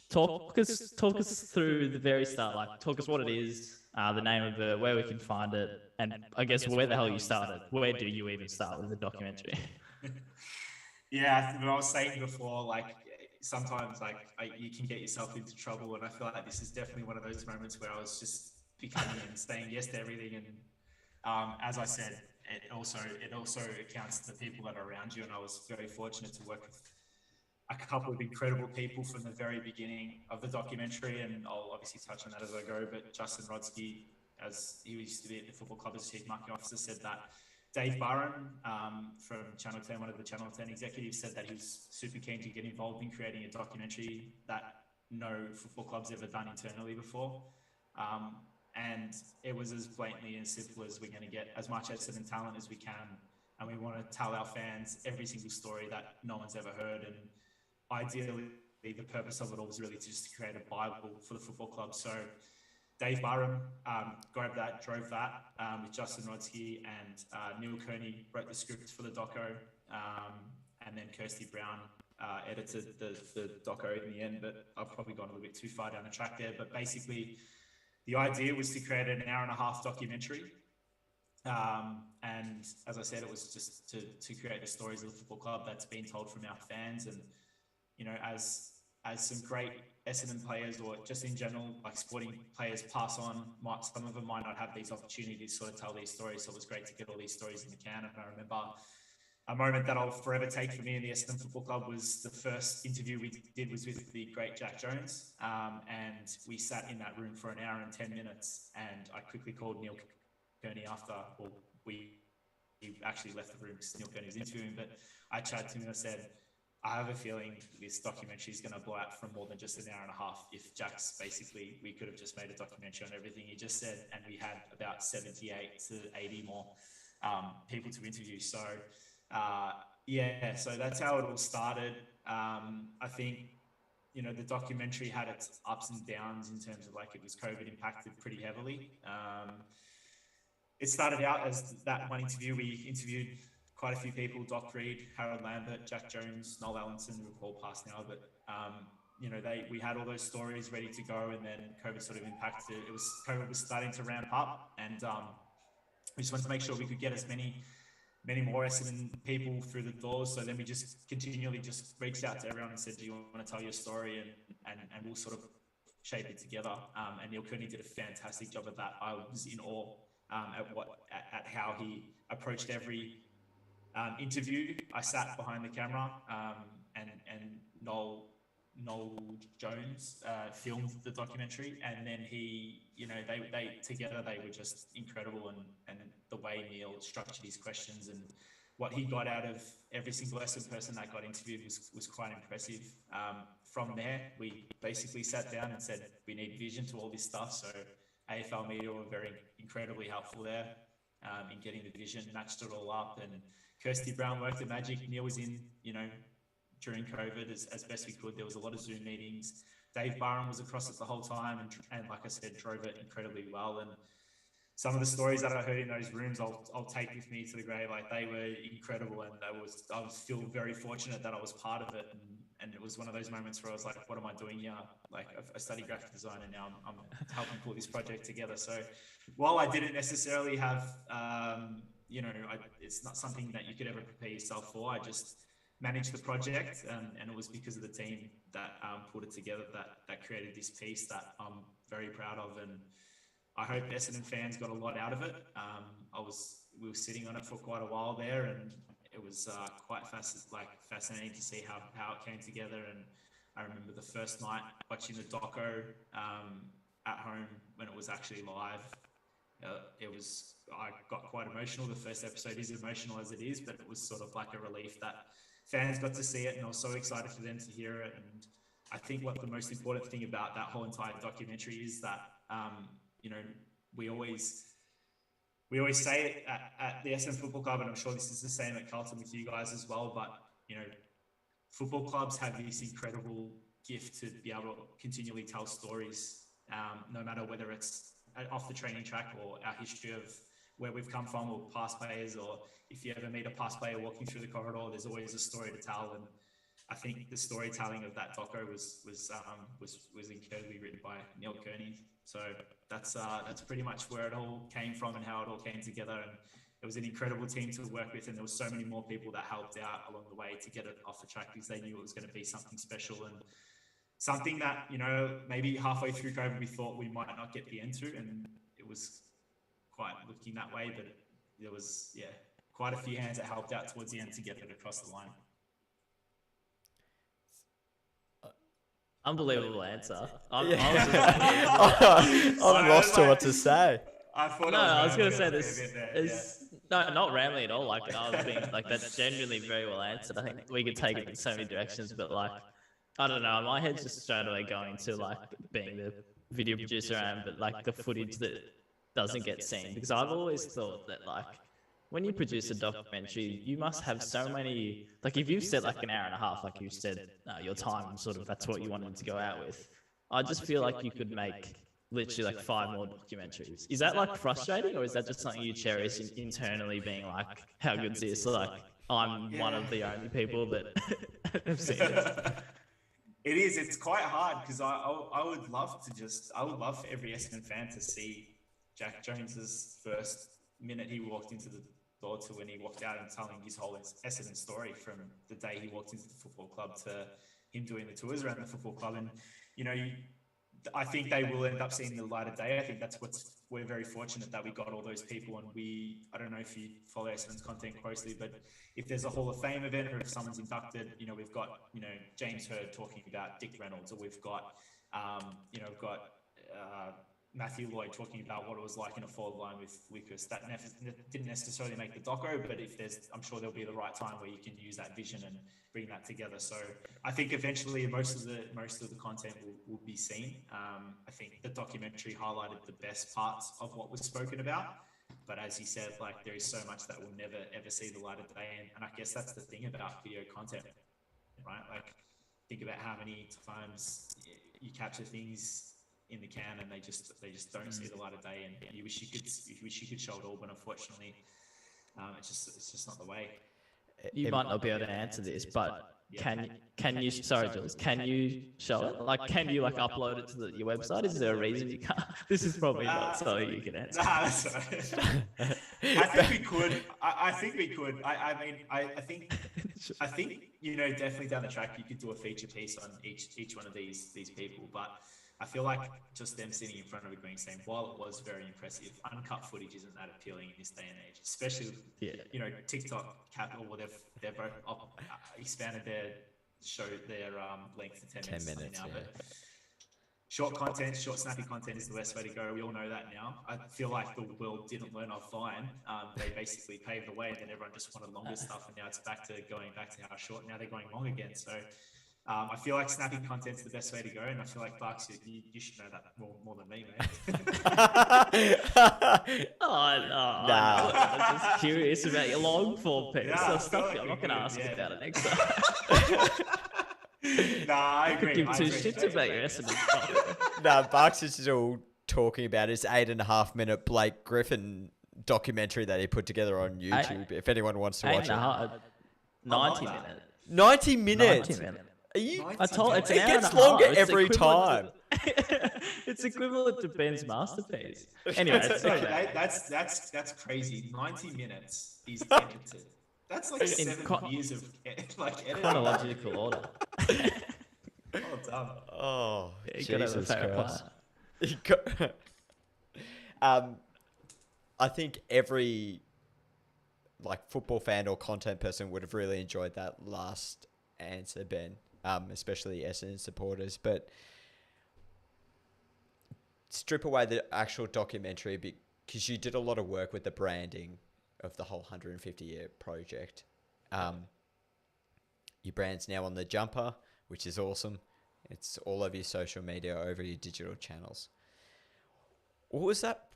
Talk us through the very start. Like, talk us what it is, the name of it, where we can find it, and I guess where the hell you started. Where do you even start with the documentary? Yeah, I was saying before, like sometimes you can get yourself into trouble, and I feel like this is definitely one of those moments where I was just becoming and saying yes to everything. And as I said, it also accounts to the people that are around you, and I was very fortunate to work with a couple of incredible people from the very beginning of the documentary, and I'll obviously touch on that as I go. But Justin Rodsky, as he used to be at the football club as chief marketing officer, said that Dave Barron from Channel 10, one of the Channel 10 executives, said that he was super keen to get involved in creating a documentary that no football club's ever done internally before. And it was as blatantly and simple as we're going to get as much Essendon talent as we can, and we want to tell our fans every single story that no one's ever heard. And ideally, the purpose of it all was really just to create a Bible for the football club. So Dave Barham drove that with Justin Rodsky, and Neil Kearney wrote the script for the doco, and then Kirsty Brown edited the doco in the end, but I've probably gone a little bit too far down the track there. But basically, the idea was to create an hour-and-a-half documentary, and as I said, it was just to create the stories of the football club that's been told from our fans. And as some great Essendon players, or just in general, like sporting players, pass on, some of them might not have these opportunities to sort of tell these stories. So it was great to get all these stories in the can. And I remember a moment that I'll forever take for me in the Essendon Football Club was the first interview we did was with the great Jack Jones. And we sat in that room for an hour and 10 minutes. And I quickly called Neil Kearney after, well, we actually left the room because Neil Kearney was interviewing, but I chatted to him and I said, I have a feeling this documentary is going to blow out for more than just an hour and a half. If Jack's basically, we could have just made a documentary on everything he just said, and we had about 78 to 80 more people to interview. So, so that's how it all started. I think, you know, the documentary had its ups and downs in terms of like it was COVID impacted pretty heavily. It started out as that one interview. We interviewed quite a few people: Doc Reed, Harold Lambert, Jack Jones, Noel Allenson, who have all passed now. But you know, we had all those stories ready to go, and then COVID sort of impacted. COVID was starting to ramp up, and we just wanted to make sure we could get as many more Essendon people through the doors. So then we just continually just reached out to everyone and said, "Do you want to tell your story?" And we'll sort of shape it together. And Neil Kearney did a fantastic job at that. I was in awe at how he approached every interview. I sat behind the camera, and Noel Jones filmed the documentary, and then he, you know, they together they were just incredible, and the way Neil structured his questions and what he got out of every single Essendon person that got interviewed was quite impressive. From there, we basically sat down and said we need vision to all this stuff. So AFL Media were very incredibly helpful there in getting the vision, matched it all up, and Kirsty Brown worked the magic. Neil was in, you know, during COVID as best we could. There was a lot of Zoom meetings. Dave Barham was across it the whole time, and like I said, drove it incredibly well. And some of the stories that I heard in those rooms, I'll take with me to the grave. Like, they were incredible, and I was feel very fortunate that I was part of it. And it was one of those moments where I was like, what am I doing here? Like, I studied graphic design, and now I'm helping pull this project together. So while I didn't necessarily have, you know, it's not something that you could ever prepare yourself for. I just managed the project, and it was because of the team that put it together that created this piece that I'm very proud of. And I hope Essendon fans got a lot out of it. We were sitting on it for quite a while there, and it was quite fascinating to see how it came together. And I remember the first night watching the doco at home when it was actually live. I got quite emotional. The first episode is emotional as it is, but it was sort of like a relief that fans got to see it, and I was so excited for them to hear it. And I think what the most important thing about that whole entire documentary is that, you know, we always say it at the Essendon Football Club, and I'm sure this is the same at Carlton with you guys as well, but, you know, football clubs have this incredible gift to be able to continually tell stories, no matter whether it's off the training track or our history of where we've come from, or past players, or if you ever meet a past player walking through the corridor, there's always a story to tell. And I think the storytelling of that doco was incredibly written by Neil Kearney. So that's pretty much where it all came from and how it all came together. And it was an incredible team to work with, and there were so many more people that helped out along the way to get it off the track, because they knew it was going to be something special and something that, you know, maybe halfway through COVID we thought we might not get the end to, and it was quite looking that way. But there was, quite a few hands that helped out towards the end to get it across the line. Unbelievable answer. I'm lost to what to say. I was gonna say this. No, not rambling at all. Like, I was being like, that's genuinely very well answered. I think we could take it in so many directions, but like, I don't know. My head's just straight away going to like being the video producer, but like the footage that doesn't get seen, because I've always thought that like, when you produce a documentary, you must have so many, like if you've said like an hour and a half, like you said, your time sort of, that's what you wanted to go out with. I just feel like you could make literally like 5 more documentaries. Is that like frustrating, or is that just something you cherish internally, being like, how good is this? Like, I'm one of the only people that have seen it. It is. It's quite hard, because I would love for every Essendon fan to see Jack Jones's first minute he walked into the door to when he walked out, and telling his whole Essendon story from the day he walked into the football club to him doing the tours around the football club. And, you know, I think they will end up seeing the light of day. I think we're very fortunate that we got all those people, and I don't know if you follow Essendon's content closely, but if there's a Hall of Fame event or if someone's inducted, we've got, James Hird talking about Dick Reynolds, or we've got, Matthew Lloyd talking about what it was like in a forward line with Lucas. That didn't necessarily make the doco, but I'm sure there'll be the right time where you can use that vision and bring that together. So I think eventually most of the content will be seen. I think the documentary highlighted the best parts of what was spoken about, but as you said, like, there is so much that will never ever see the light of day, and I guess that's the thing about video content, right? Like, think about how many times you capture things in the can and they just don't see the light of day, and you wish you could show it all, but unfortunately it's just not the way. You might not be able to answer this, but can you, sorry Jules, can you show it? Like, can you upload it to your website? Is there a reason you can't? This is probably not so you can answer. Nah, that's all right. I think we could. I think we could. I mean, I think definitely down the track you could do a feature piece on each one of these people, but I feel like just them sitting in front of a green screen, while it was very impressive, uncut footage isn't that appealing in this day and age, especially with, TikTok Capital, well, they've both expanded their length to 10 minutes now. Yeah. But short snappy content is the best way to go. We all know that now. I feel like the world didn't learn off Vine. They basically paved the way, and then everyone just wanted longer stuff, and now it's going back to how short. Now they're going long again. So I feel like snappy content's the best way to go, and I feel like, Bucks, you should know that more than me, mate. I'm just curious about your long form piece. Yeah, stuff I'm not going to ask about it next time. I agree. I give two shits about your Essendon stuff. Nah, Bucks is all talking about his 8.5 minute Blake Griffin documentary that he put together on YouTube. If anyone wants to watch it, 90 minutes. 90 minutes. 90 minutes. Are you? I told it's an it hour gets and a half. longer It's every time. It's equivalent to Ben's masterpiece. Anyway, that's crazy. 90 minutes is edited. That's like 7 years of editing. Chronological order. Well done. Oh, You got Jesus Christ. I think every football fan or content person would have really enjoyed that last answer, Ben, especially Essendon supporters. But strip away the actual documentary, because you did a lot of work with the branding of the whole 150-year project. Your brand's now on the jumper, which is awesome. It's all over your social media, over your digital channels. What was that,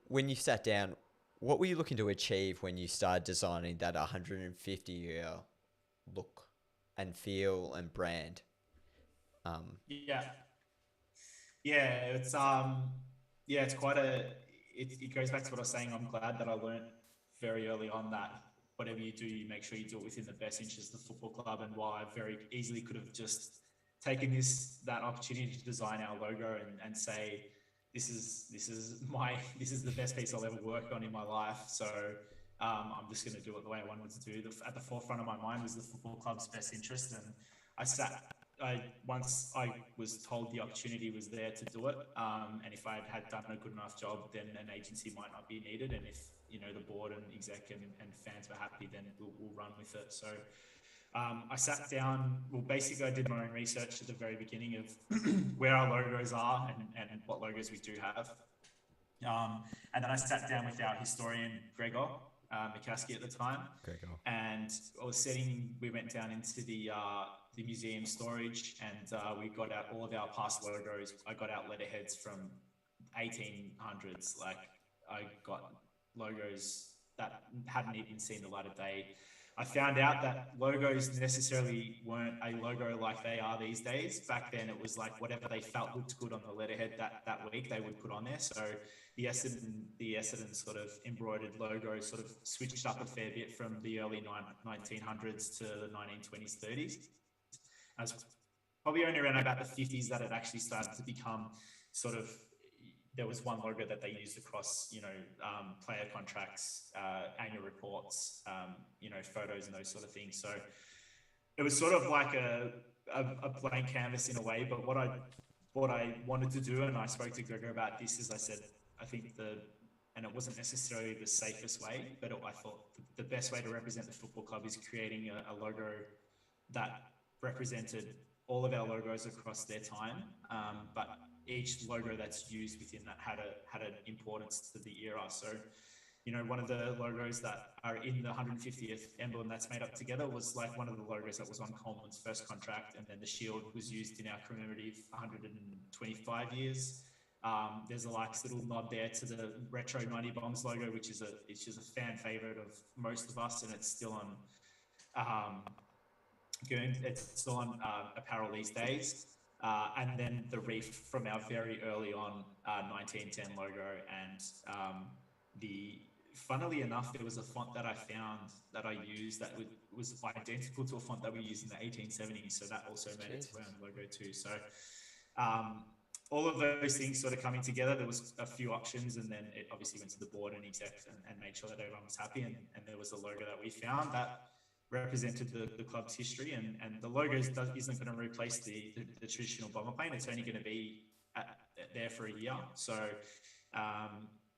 when you sat down, what were you looking to achieve when you started designing that 150-year look and feel and brand? It's quite it goes back to what I was saying. I'm glad that I learned very early on that whatever you do, you make sure you do it within the best interest of the football club. And while I very easily could have just taken that opportunity to design our logo and say, this is the best piece I'll ever work on in my life. So I'm just going to do it the way I wanted to do. At the forefront of my mind was the football club's best interest, and once I was told the opportunity was there to do it, and if I had done a good enough job, then an agency might not be needed, and if the board and exec and fans were happy, then we'll run with it. So I sat down. Well, basically, I did my own research at the very beginning of where our logos are and what logos we do have, and then I sat down with our historian Gregor McCaskey at the time, and we went down into the museum storage, and we got out all of our past logos. I got out letterheads from 1800s. Like, I got logos that hadn't even seen the light of day. I found out that logos necessarily weren't a logo like they are these days. Back then, it was like whatever they felt looked good on the letterhead that week, they would put on there. So the Essendon sort of embroidered logo sort of switched up a fair bit from the early 1900s to the 1920s, 30s. I was probably only around about the 50s that it actually started to become sort of, there was one logo that they used across, player contracts, annual reports, photos and those sort of things. So it was sort of like a blank canvas in a way. But what what I wanted to do, and I spoke to Gregor about this, is I said, I think and it wasn't necessarily the safest way, but I thought the best way to represent the football club is creating a logo that represented all of our logos across their time, but each logo that's used within that had an importance to the era. So, you know, one of the logos that are in the 150th emblem that's made up together was like one of the logos that was on Coleman's first contract, and then the shield was used in our commemorative 125 years. There's a little nod there to the retro 90 Bombs logo, which is a fan favorite of most of us, and it's still on it's still on apparel these days. And then the reef from our very early on 1910 logo, and funnily enough, there was a font that I found that I used that was identical to a font that we used in the 1870s. So that also made its way on the logo too. So all of those things sort of coming together, there was a few options, and then it obviously went to the board and exec and made sure that everyone was happy. And there was a logo that we found that represented the club's history, and the logo isn't going to replace the traditional bomber plane. It's only going to be there for a year. So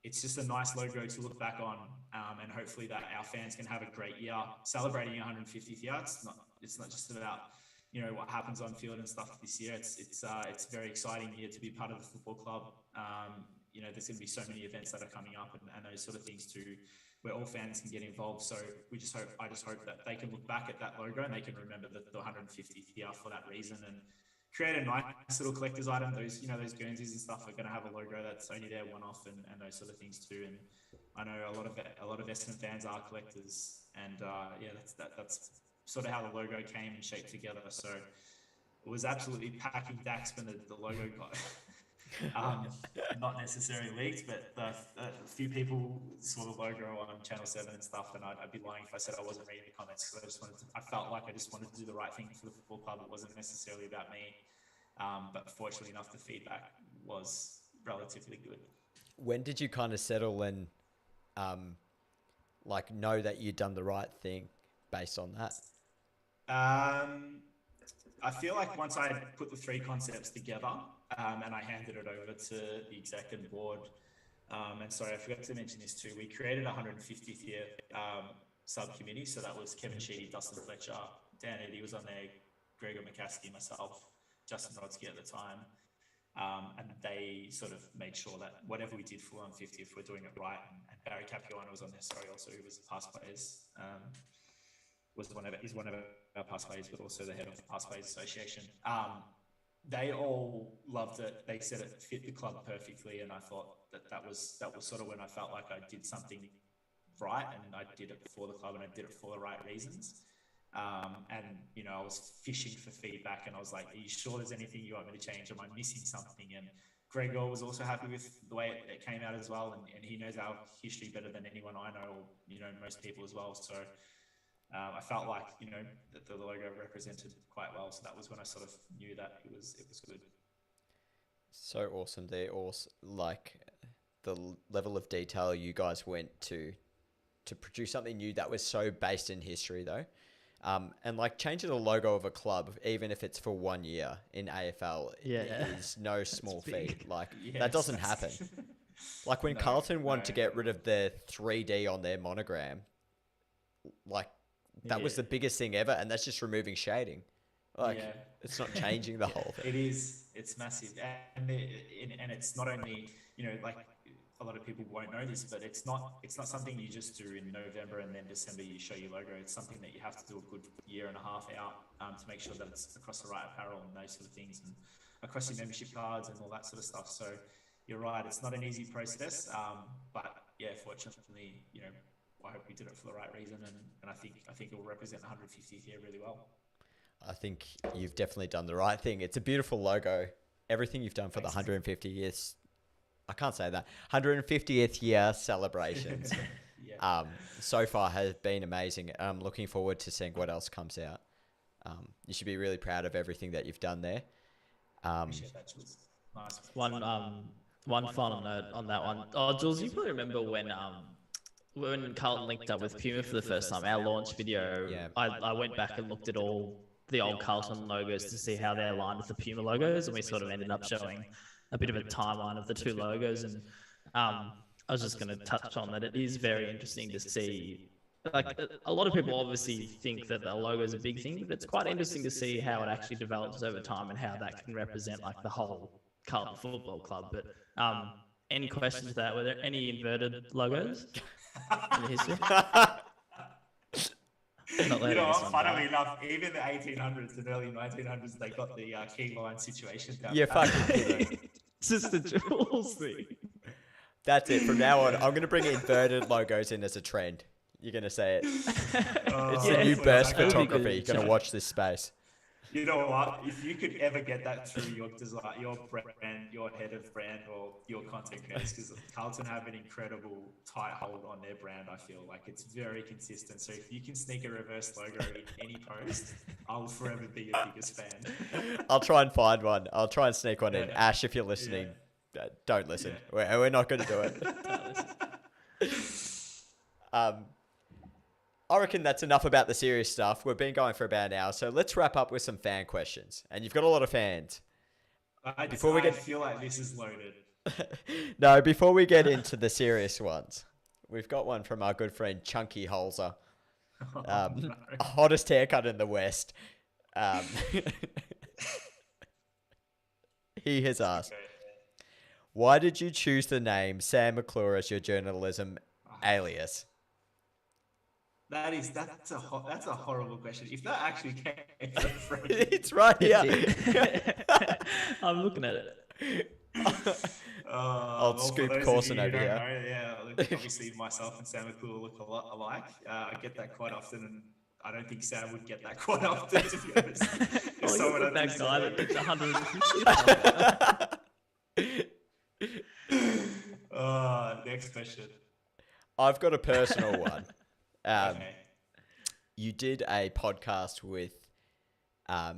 it's just a nice logo to look back on, and hopefully that our fans can have a great year celebrating 150th year. It's not just about, you know, what happens on field and stuff this year. It's a very exciting year to be part of the football club. You know, there's going to be so many events that are coming up, and those sort of things too, where all fans can get involved. So I just hope that they can look back at that logo and they can remember the 150th year for that reason, and create a nice little collector's item. Those Guernseys and stuff are going to have a logo that's only there one off, and those sort of things too. And I know a lot of Essendon fans are collectors, and that's sort of how the logo came and shaped together. So it was absolutely packing dacks when the logo got not necessarily leaked, but a few people saw the logo on Channel 7 and stuff, and I'd be lying if I said I wasn't reading the comments, because I felt like I just wanted to do the right thing for the football club. It wasn't necessarily about me, but fortunately enough, the feedback was relatively good. When did you kind of settle and like know that you'd done the right thing based on that? I feel like once I put the three concepts together, and I handed it over to the exec and board, and sorry, I forgot to mention this too, we created a 150th year subcommittee. So that was Kevin Sheedy, Dustin Fletcher, Dan Eddy was on there, Gregor McCaskey, myself, Justin Rodsky at the time, and they sort of made sure that whatever we did for 150th, we're doing it right. And Barry Capuano was on there, sorry, also, who was past players, is one of our past players, but also the head of the Past Players Association. They all loved it. They said it fit the club perfectly, and I thought that was sort of when I felt like I did something right, and I did it for the club, and I did it for the right reasons. And you know, I was fishing for feedback, and I was like, "Are you sure there's anything you want me to change? Am I missing something?" And Gregor was also happy with the way it came out as well, and he knows our history better than anyone I know, or you know, most people as well. So I felt like, you know, that the logo represented quite well. So that was when I sort of knew that it was good. So awesome. They also like the level of detail you guys went to produce something new that was so based in history though. And like changing the logo of a club, even if it's for 1 year in AFL, is no small feat. Like that doesn't happen. Like when Carlton wanted to get rid of the 3D on their monogram, like that was the biggest thing ever, and that's just removing shading. Like it's not changing the whole thing. It is. It's massive, and it's not only, you know, like a lot of people won't know this, but it's not something you just do in November and then December you show your logo. It's something that you have to do a good year and a half out to make sure that it's across the right apparel and those sort of things, and across your membership cards and all that sort of stuff. So you're right, it's not an easy process, but yeah, fortunately, you know, I hope we did it for the right reason, and I think it will represent the 150th year really well. I think you've definitely done the right thing. It's a beautiful logo. Everything you've done for the 150 years, I can't say that, 150th year celebrations so far has been amazing. I'm looking forward to seeing what else comes out. You should be really proud of everything that you've done there. Appreciate that, Jules. Nice. One final note on that one. Oh, Jules, you probably remember when Carlton linked up with Puma for the first time, our launch video, I went back and looked at all the old Carlton logos to see how they're aligned with the Puma logos, and we sort of ended up showing a bit of a timeline of the two logos. And I was just going to touch on that. It is very interesting to see. Like a lot of people obviously think that the logo is a big thing, but it's quite interesting to see how it actually develops over time and how that can represent like the whole Carlton Football Club. But any questions to that? Were there any inverted logos in the history? Funnily enough, even the 1800s and early 1900s, they got the key line situation down. Yeah, fucking kidding. It's just the Jules thing. That's it. From now on, I'm going to bring inverted logos in as a trend. You're going to say it. It's the new burst photography. You're going to watch this space. You know what? If you could ever get that through your design, your brand, your head of brand, or your content creators, because Carlton have an incredible tight hold on their brand, I feel like it's very consistent. So if you can sneak a reverse logo in any post, I'll forever be your biggest fan. I'll try and find one. I'll try and sneak one in. Ash, if you're listening, don't listen. Yeah. We're not going to do it. I reckon that's enough about the serious stuff. We've been going for about an hour, so let's wrap up with some fan questions. And you've got a lot of fans. I feel like this is loaded. No, before we get into the serious ones, we've got one from our good friend Chunky Holzer. No. Hottest haircut in the West. He has asked, why did you choose the name Sam McClure as your journalism alias? That's a horrible question. If that actually came from Frankie, it's right here. I'm looking at it. I'll scoop Corson over here. Yeah, obviously myself and Sam McClure look a lot alike. I get that quite often, and I don't think Sam would get that quite often, to be honest. If someone had that guy that gets 150. Next question. I've got a personal one. Okay. You did a podcast with a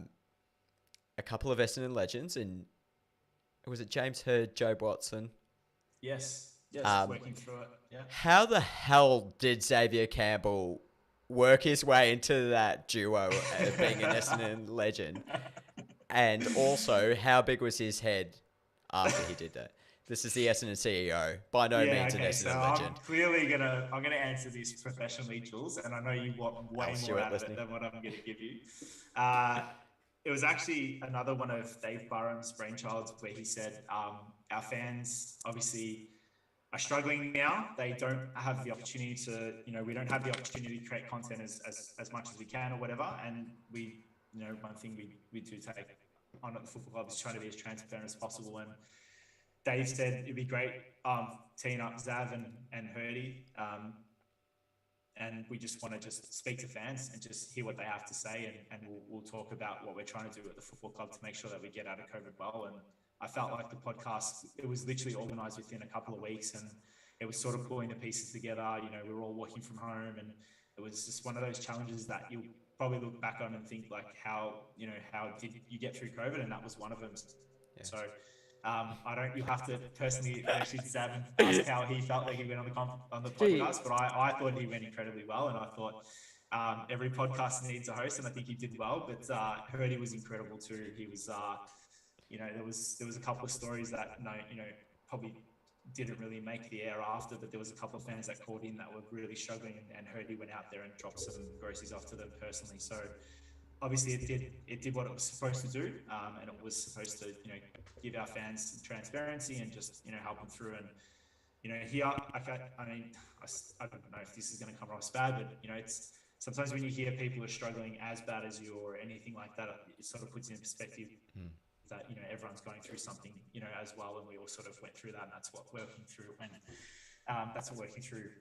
couple of Essendon legends, and was it James Hird, Joe Watson? Yes, working through it. Yeah. How the hell did Xavier Campbell work his way into that duo of being an Essendon legend? And also, how big was his head after he did that? This is the Essendon CEO, by no means an Essendon legend. I'm gonna answer this professionally, Jules, and I know you want way more out of it than what I'm gonna give you. It was actually another one of Dave Barham's brainchilds where he said, our fans obviously are struggling now. They don't have the opportunity to, we don't have the opportunity to create content as much as we can or whatever. And we, one thing we do take on at the football club is trying to be as transparent as possible. And Dave said it'd be great teeing up Zav and Hurdy, and we just want to just speak to fans and just hear what they have to say, and we'll talk about what we're trying to do at the football club to make sure that we get out of COVID well. And I felt like the podcast, it was literally organised within a couple of weeks, and it was sort of pulling the pieces together. We were all working from home, and it was just one of those challenges that you'll probably look back on and think like, how did you get through COVID? And that was one of them. Yeah. So. You'll have to personally actually Zav and ask how he felt like he went on the podcast, but I thought he went incredibly well, and I thought every podcast needs a host, and I think he did well. But Hurdy was incredible too. He was, there was a couple of stories that probably didn't really make the air after, but there was a couple of fans that called in that were really struggling, and Hurdy went out there and dropped some groceries off to them personally. So. Obviously, it did what it was supposed to do, and it was supposed to, give our fans transparency and just, help them through. And, here, I don't know if this is going to come across bad, but, it's sometimes when you hear people are struggling as bad as you or anything like that, it sort of puts in perspective that, everyone's going through something, as well. And we all sort of went through that, and that's what working through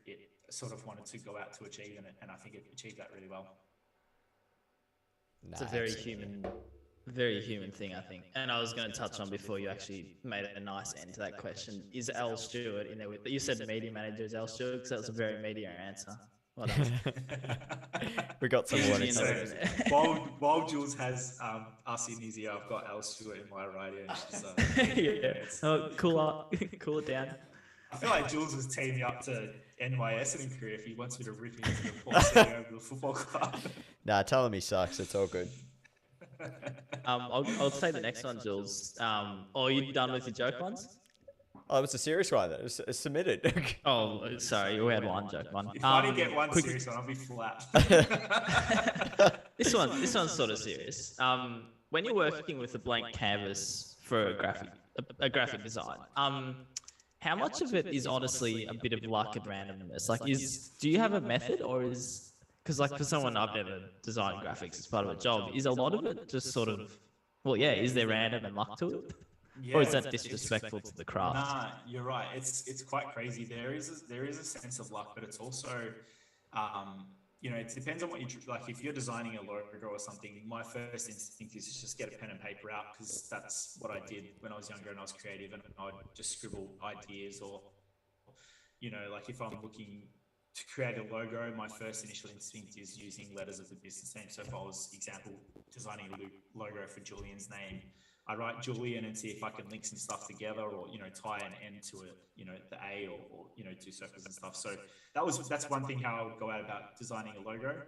it sort of wanted to go out to achieve, and I think it achieved that really well. It's a very human thing, I think. And I was going to touch on before you actually made a nice end to that question. Is Al Stewart in there with you? Said media manager is Al Stewart, because that was a very media answer. Well done. We got some warnings. While Jules has us in his ear, I've got Al Stewart in my right ear. Cool it down. I feel like Jules was teeing me up to end my Essendon career if he wants me to rip into the Port CEO of the football club. Nah, tell him he sucks. It's all good. I'll say the next one, Jules. Are you done with your joke ones? Oh, it was a serious one. It was submitted. Oh, sorry, we had one joke one. If I didn't get one quick- serious one, I'll be flat. This one's sort of serious. When you're working with a blank canvas for a graphic design, how much of it is honestly a bit of luck and randomness? Like, do you have a method, or is, because like for someone, I've never designed graphics as part of a job, is a lot of it just sort of, well, yeah, is there random and luck to it? Yeah, Or is that disrespectful to the craft? Nah, you're right. It's quite crazy. There is a sense of luck, but it's also, it depends on what you like. If you're designing a logo or something, my first instinct is just get a pen and paper out, because that's what I did when I was younger and I was creative, and I'd just scribble ideas, or like if I'm looking to create a logo, my first initial instinct is using letters of the business name. So if I was, example, designing a logo for Julian's name, I write Julian and see if I can link some stuff together, or tie an N to it, the A, or do circles and stuff. So that's one thing how I'll go out about designing a logo.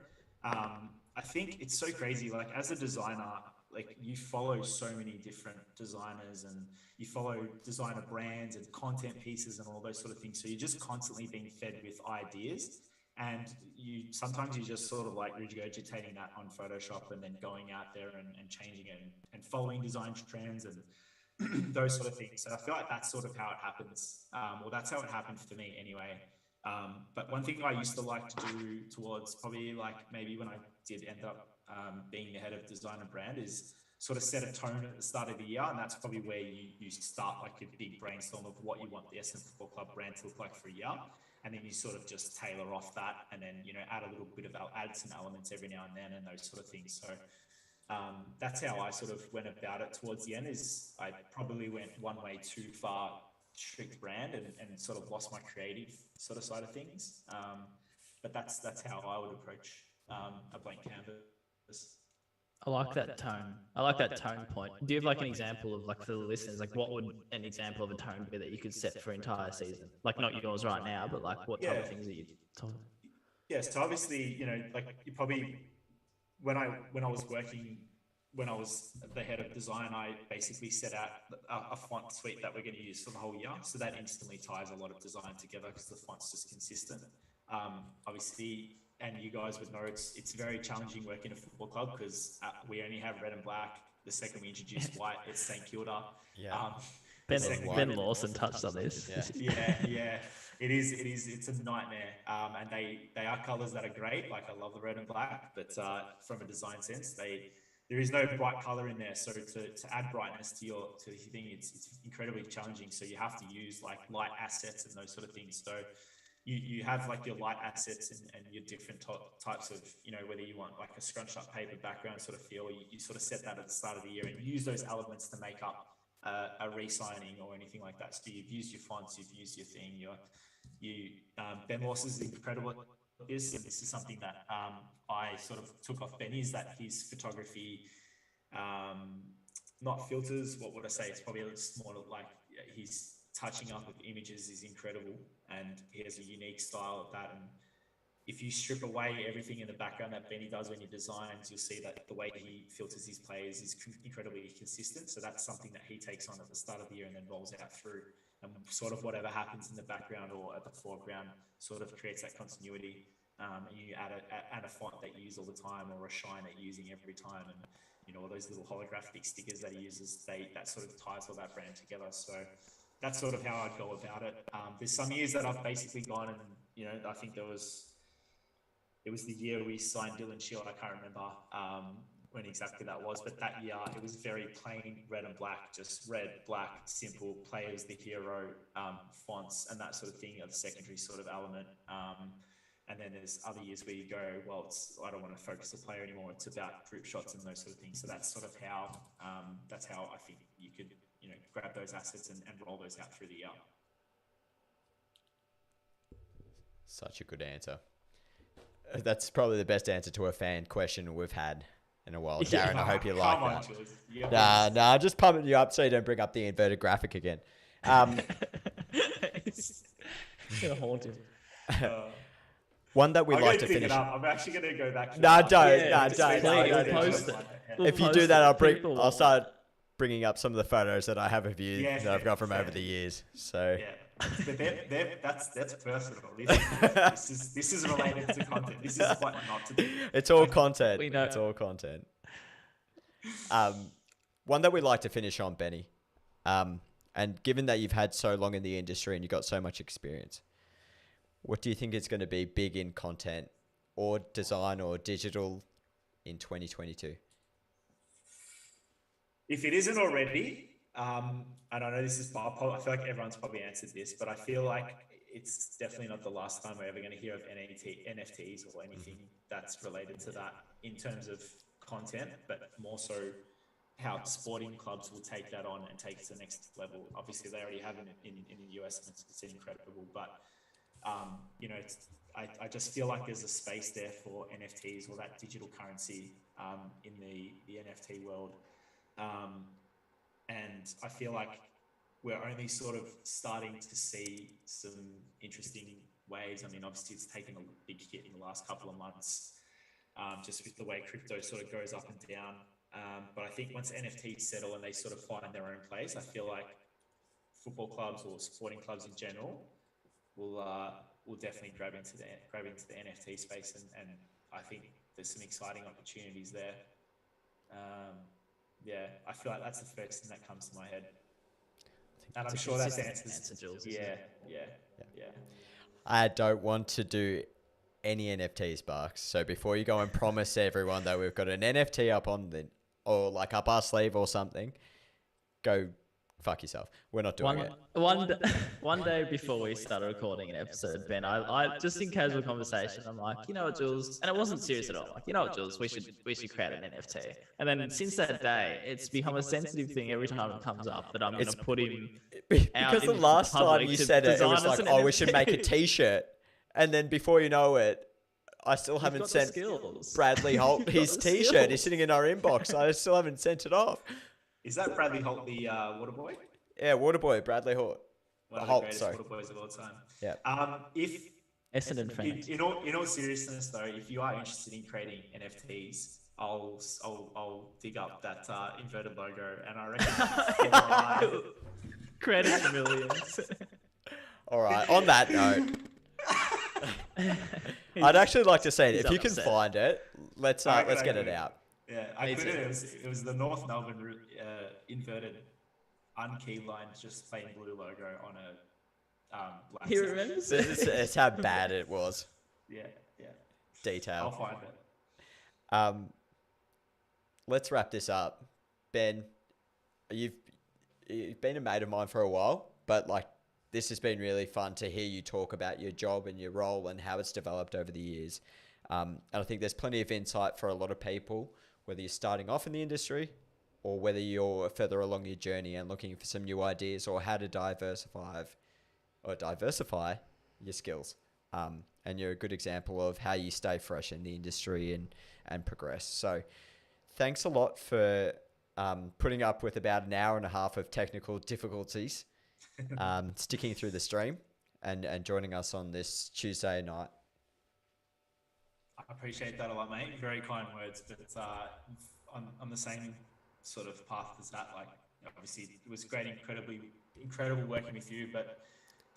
I think it's so crazy. Like, as a designer, like, you follow so many different designers, and you follow designer brands and content pieces and all those sort of things. So you're just constantly being fed with ideas, and sometimes you're just sort of like regurgitating that on Photoshop, and then going out there and changing it, and following design trends and those sort of things. So I feel like that's sort of how it happens. Well, that's how it happened for me anyway. But one thing I used to like to do towards probably, like, maybe when I did end up being the head of design and brand, is sort of set a tone at the start of the year. And that's probably where you start like a big brainstorm of what you want the Essendon Football Club brand to look like for a year. And then you sort of just tailor off that, and then, add some elements every now and then, and those sort of things. So that's how I sort of went about it towards the end. Is I probably went one way too far, strict brand, and sort of lost my creative sort of side of things. But that's how I would approach a blank canvas. I like that tone. I like that tone point. Do you have like an example of, like, for the listeners, like what would an example of a tone be that you could set for an entire season? Like, not yours right now, but like what type of things are you talking? Yeah, so obviously, like, you probably, when I was the head of design, I basically set out a font suite that we're going to use for the whole year. So that instantly ties a lot of design together, because the font's just consistent. Obviously, and you guys would know, it's very challenging working in a football club, because we only have red and black. The second we introduce white, it's St Kilda. Yeah. Ben Lawson touched on this. Yeah. It is. It's a nightmare. And they are colours that are great. Like, I love the red and black, but from a design sense, there is no bright color in there. So to add brightness to your thing, it's incredibly challenging. So you have to use like light assets and those sort of things. So you have like your light assets and your different types of, whether you want like a scrunched up paper background sort of feel, you sort of set that at the start of the year and use those elements to make up a re-signing or anything like that. So you've used your fonts, you've used your thing, Ben Loss is incredible at this, and this is something that I sort of took off Benny, is that his photography, not filters, what would I say? It's probably a little smaller, like his touching up of images is incredible, and he has a unique style of that. And if you strip away everything in the background that Benny does when he designs, you'll see that the way he filters his players is incredibly consistent. So that's something that he takes on at the start of the year and then rolls out through. And sort of whatever happens in the background or at the foreground sort of creates that continuity. And you add a font that you use all the time, or a shine that you're using every time. And, all those little holographic stickers that he uses, that sort of ties all that brand together. So that's sort of how I'd go about it. There's some years that I've basically gone and, I think it was the year we signed Dylan Shield. I can't remember when exactly that was, but that year it was very plain red and black, just red, black, simple, players, the hero, fonts, and that sort of thing are the secondary sort of element. And then there's other years where you go, well, I don't want to focus the player anymore. It's about group shots and those sort of things. So that's sort of how I think you could, grab those assets and roll those out through the year. Such a good answer. That's probably the best answer to a fan question we've had in a while. Darren, I hope you like that. Nah, just pumping you up so you don't bring up the inverted graphic again. It's gonna haunt him. One that we'd I'm like gonna to pick it finish. up. I'm actually gonna go back. No, to don't. Yeah, No, just don't. please No, post no. it. Yeah. We'll If you post do that, it. People I'll want start that. bringing up some of the photos that I have of you Yeah, that I've got from fair. over the years. So Yeah, but that's personal. This is related to content. This is what not to do. it's all content. We know. It's all content. One that we'd like to finish on, Benny. And given that you've had so long in the industry and you've got so much experience, what do you think is going to be big in content or design or digital in 2022? If it isn't already, and I know this is, I feel like everyone's probably answered this, but I feel like it's definitely not the last time we're ever going to hear of NFTs or anything that's related to that in terms of content, but more so how sporting clubs will take that on and take it to the next level. Obviously, they already have it in the US, and it's incredible. But you know, I just feel like there's a space there for NFTs or that digital currency in the NFT world, and I feel like we're only sort of starting to see some interesting ways. I mean, obviously, it's taken a big hit in the last couple of months, just with the way crypto sort of goes up and down. But I think once NFTs settle and they sort of find their own place, I feel like football clubs or sporting clubs in general will definitely grab into the NFT space, and I think there's some exciting opportunities there. Yeah, I feel like that's the first thing that comes to my head, and I'm sure that's answers. Jules, Yeah. I don't want to do any NFTs, Sparks. So before you go and promise everyone that we've got an NFT up on or like up our sleeve or something, go fuck yourself. We're not doing it. One day before we started recording an episode, Ben, I just in casual conversation, I'm like, you know what, Jules, and it wasn't serious at all. Like, you know what, Jules, we should create an NFT. And then since that day, it's become a sensitive thing every time it comes up that I'm going to put him out Because the last time you said it was like, oh, we should make a T-shirt, and then before you know it, I still haven't sent Bradley Holt his T-shirt. He's sitting in our inbox. I still haven't sent it off. Is that Bradley Holt, the water boy? Yeah, water boy, Bradley Holt. One of the greatest water boys of all time. Yeah. If Essendon fan. in all seriousness though, if you are interested in creating NFTs, I'll dig up that inverted logo, and I reckon Credit millions. All right. On that note, I'd actually like to say it. If you can find it, let's get it out. Yeah, I put it. It was the North Melbourne inverted unkey line, just plain blue logo on a black. He remembers It's how bad it was. Yeah. Detail. I'll find it. Let's wrap this up. Ben, you've been a mate of mine for a while, but like this has been really fun to hear you talk about your job and your role and how it's developed over the years. And I think there's plenty of insight for a lot of people, whether you're starting off in the industry or whether you're further along your journey and looking for some new ideas or how to diversify your skills. And you're a good example of how you stay fresh in the industry and progress. So thanks a lot for putting up with about an hour and a half of technical difficulties, sticking through the stream and joining us on this Tuesday night. I appreciate that a lot, mate. Very kind words, but on the same sort of path as that. Like, obviously, it was great, incredible working with you. But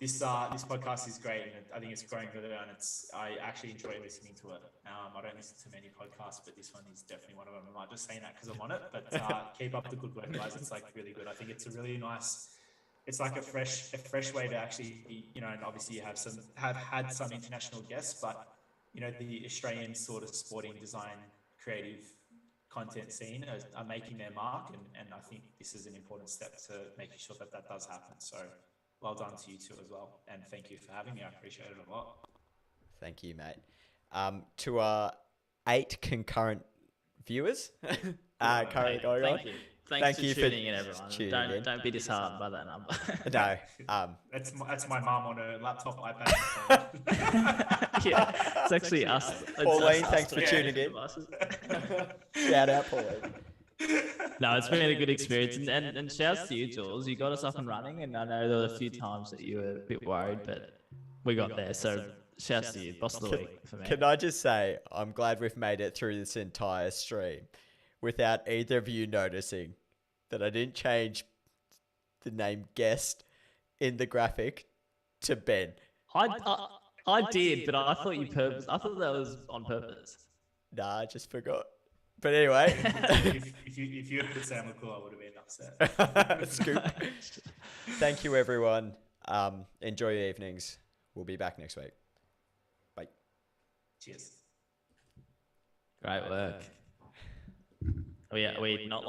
this podcast is great, and I think it's growing really well. And I actually enjoy listening to it. I don't listen to many podcasts, but this one is definitely one of them. I'm not just saying that because I'm on it, but keep up the good work, guys. It's like really good. I think it's a really nice. It's like a fresh way to actually, you know, and obviously you have had some international guests, but you know, the Australian sort of sporting design, creative content scene are making their mark. And I think this is an important step to making sure that does happen. So well done to you too as well. And thank you for having me. I appreciate it a lot. Thank you, mate. To our 8 concurrent viewers, currently going on. Thanks for tuning in, everyone. Don't be disheartened by that number. No. That's my mum on her laptop, iPad. Yeah, it's actually us. Pauline, thanks for tuning in. Shout out, Pauline. No, it's been a good experience. And shouts to you, Jules. You got us up and running. And I know there were a few times that you were a bit worried, but we got there. So Shouts to you, boss of the week for me. Can I just say, I'm glad we've made it through this entire stream without either of you noticing that I didn't change the name guest in the graphic to Ben. I did, but I thought you purpose. I thought that was on purpose. Nah, I just forgot. But anyway. if you had put Sam McCool, I would have been upset. Scoop. Thank you, everyone. Enjoy your evenings. We'll be back next week. Bye. Cheers. Great work. Are we not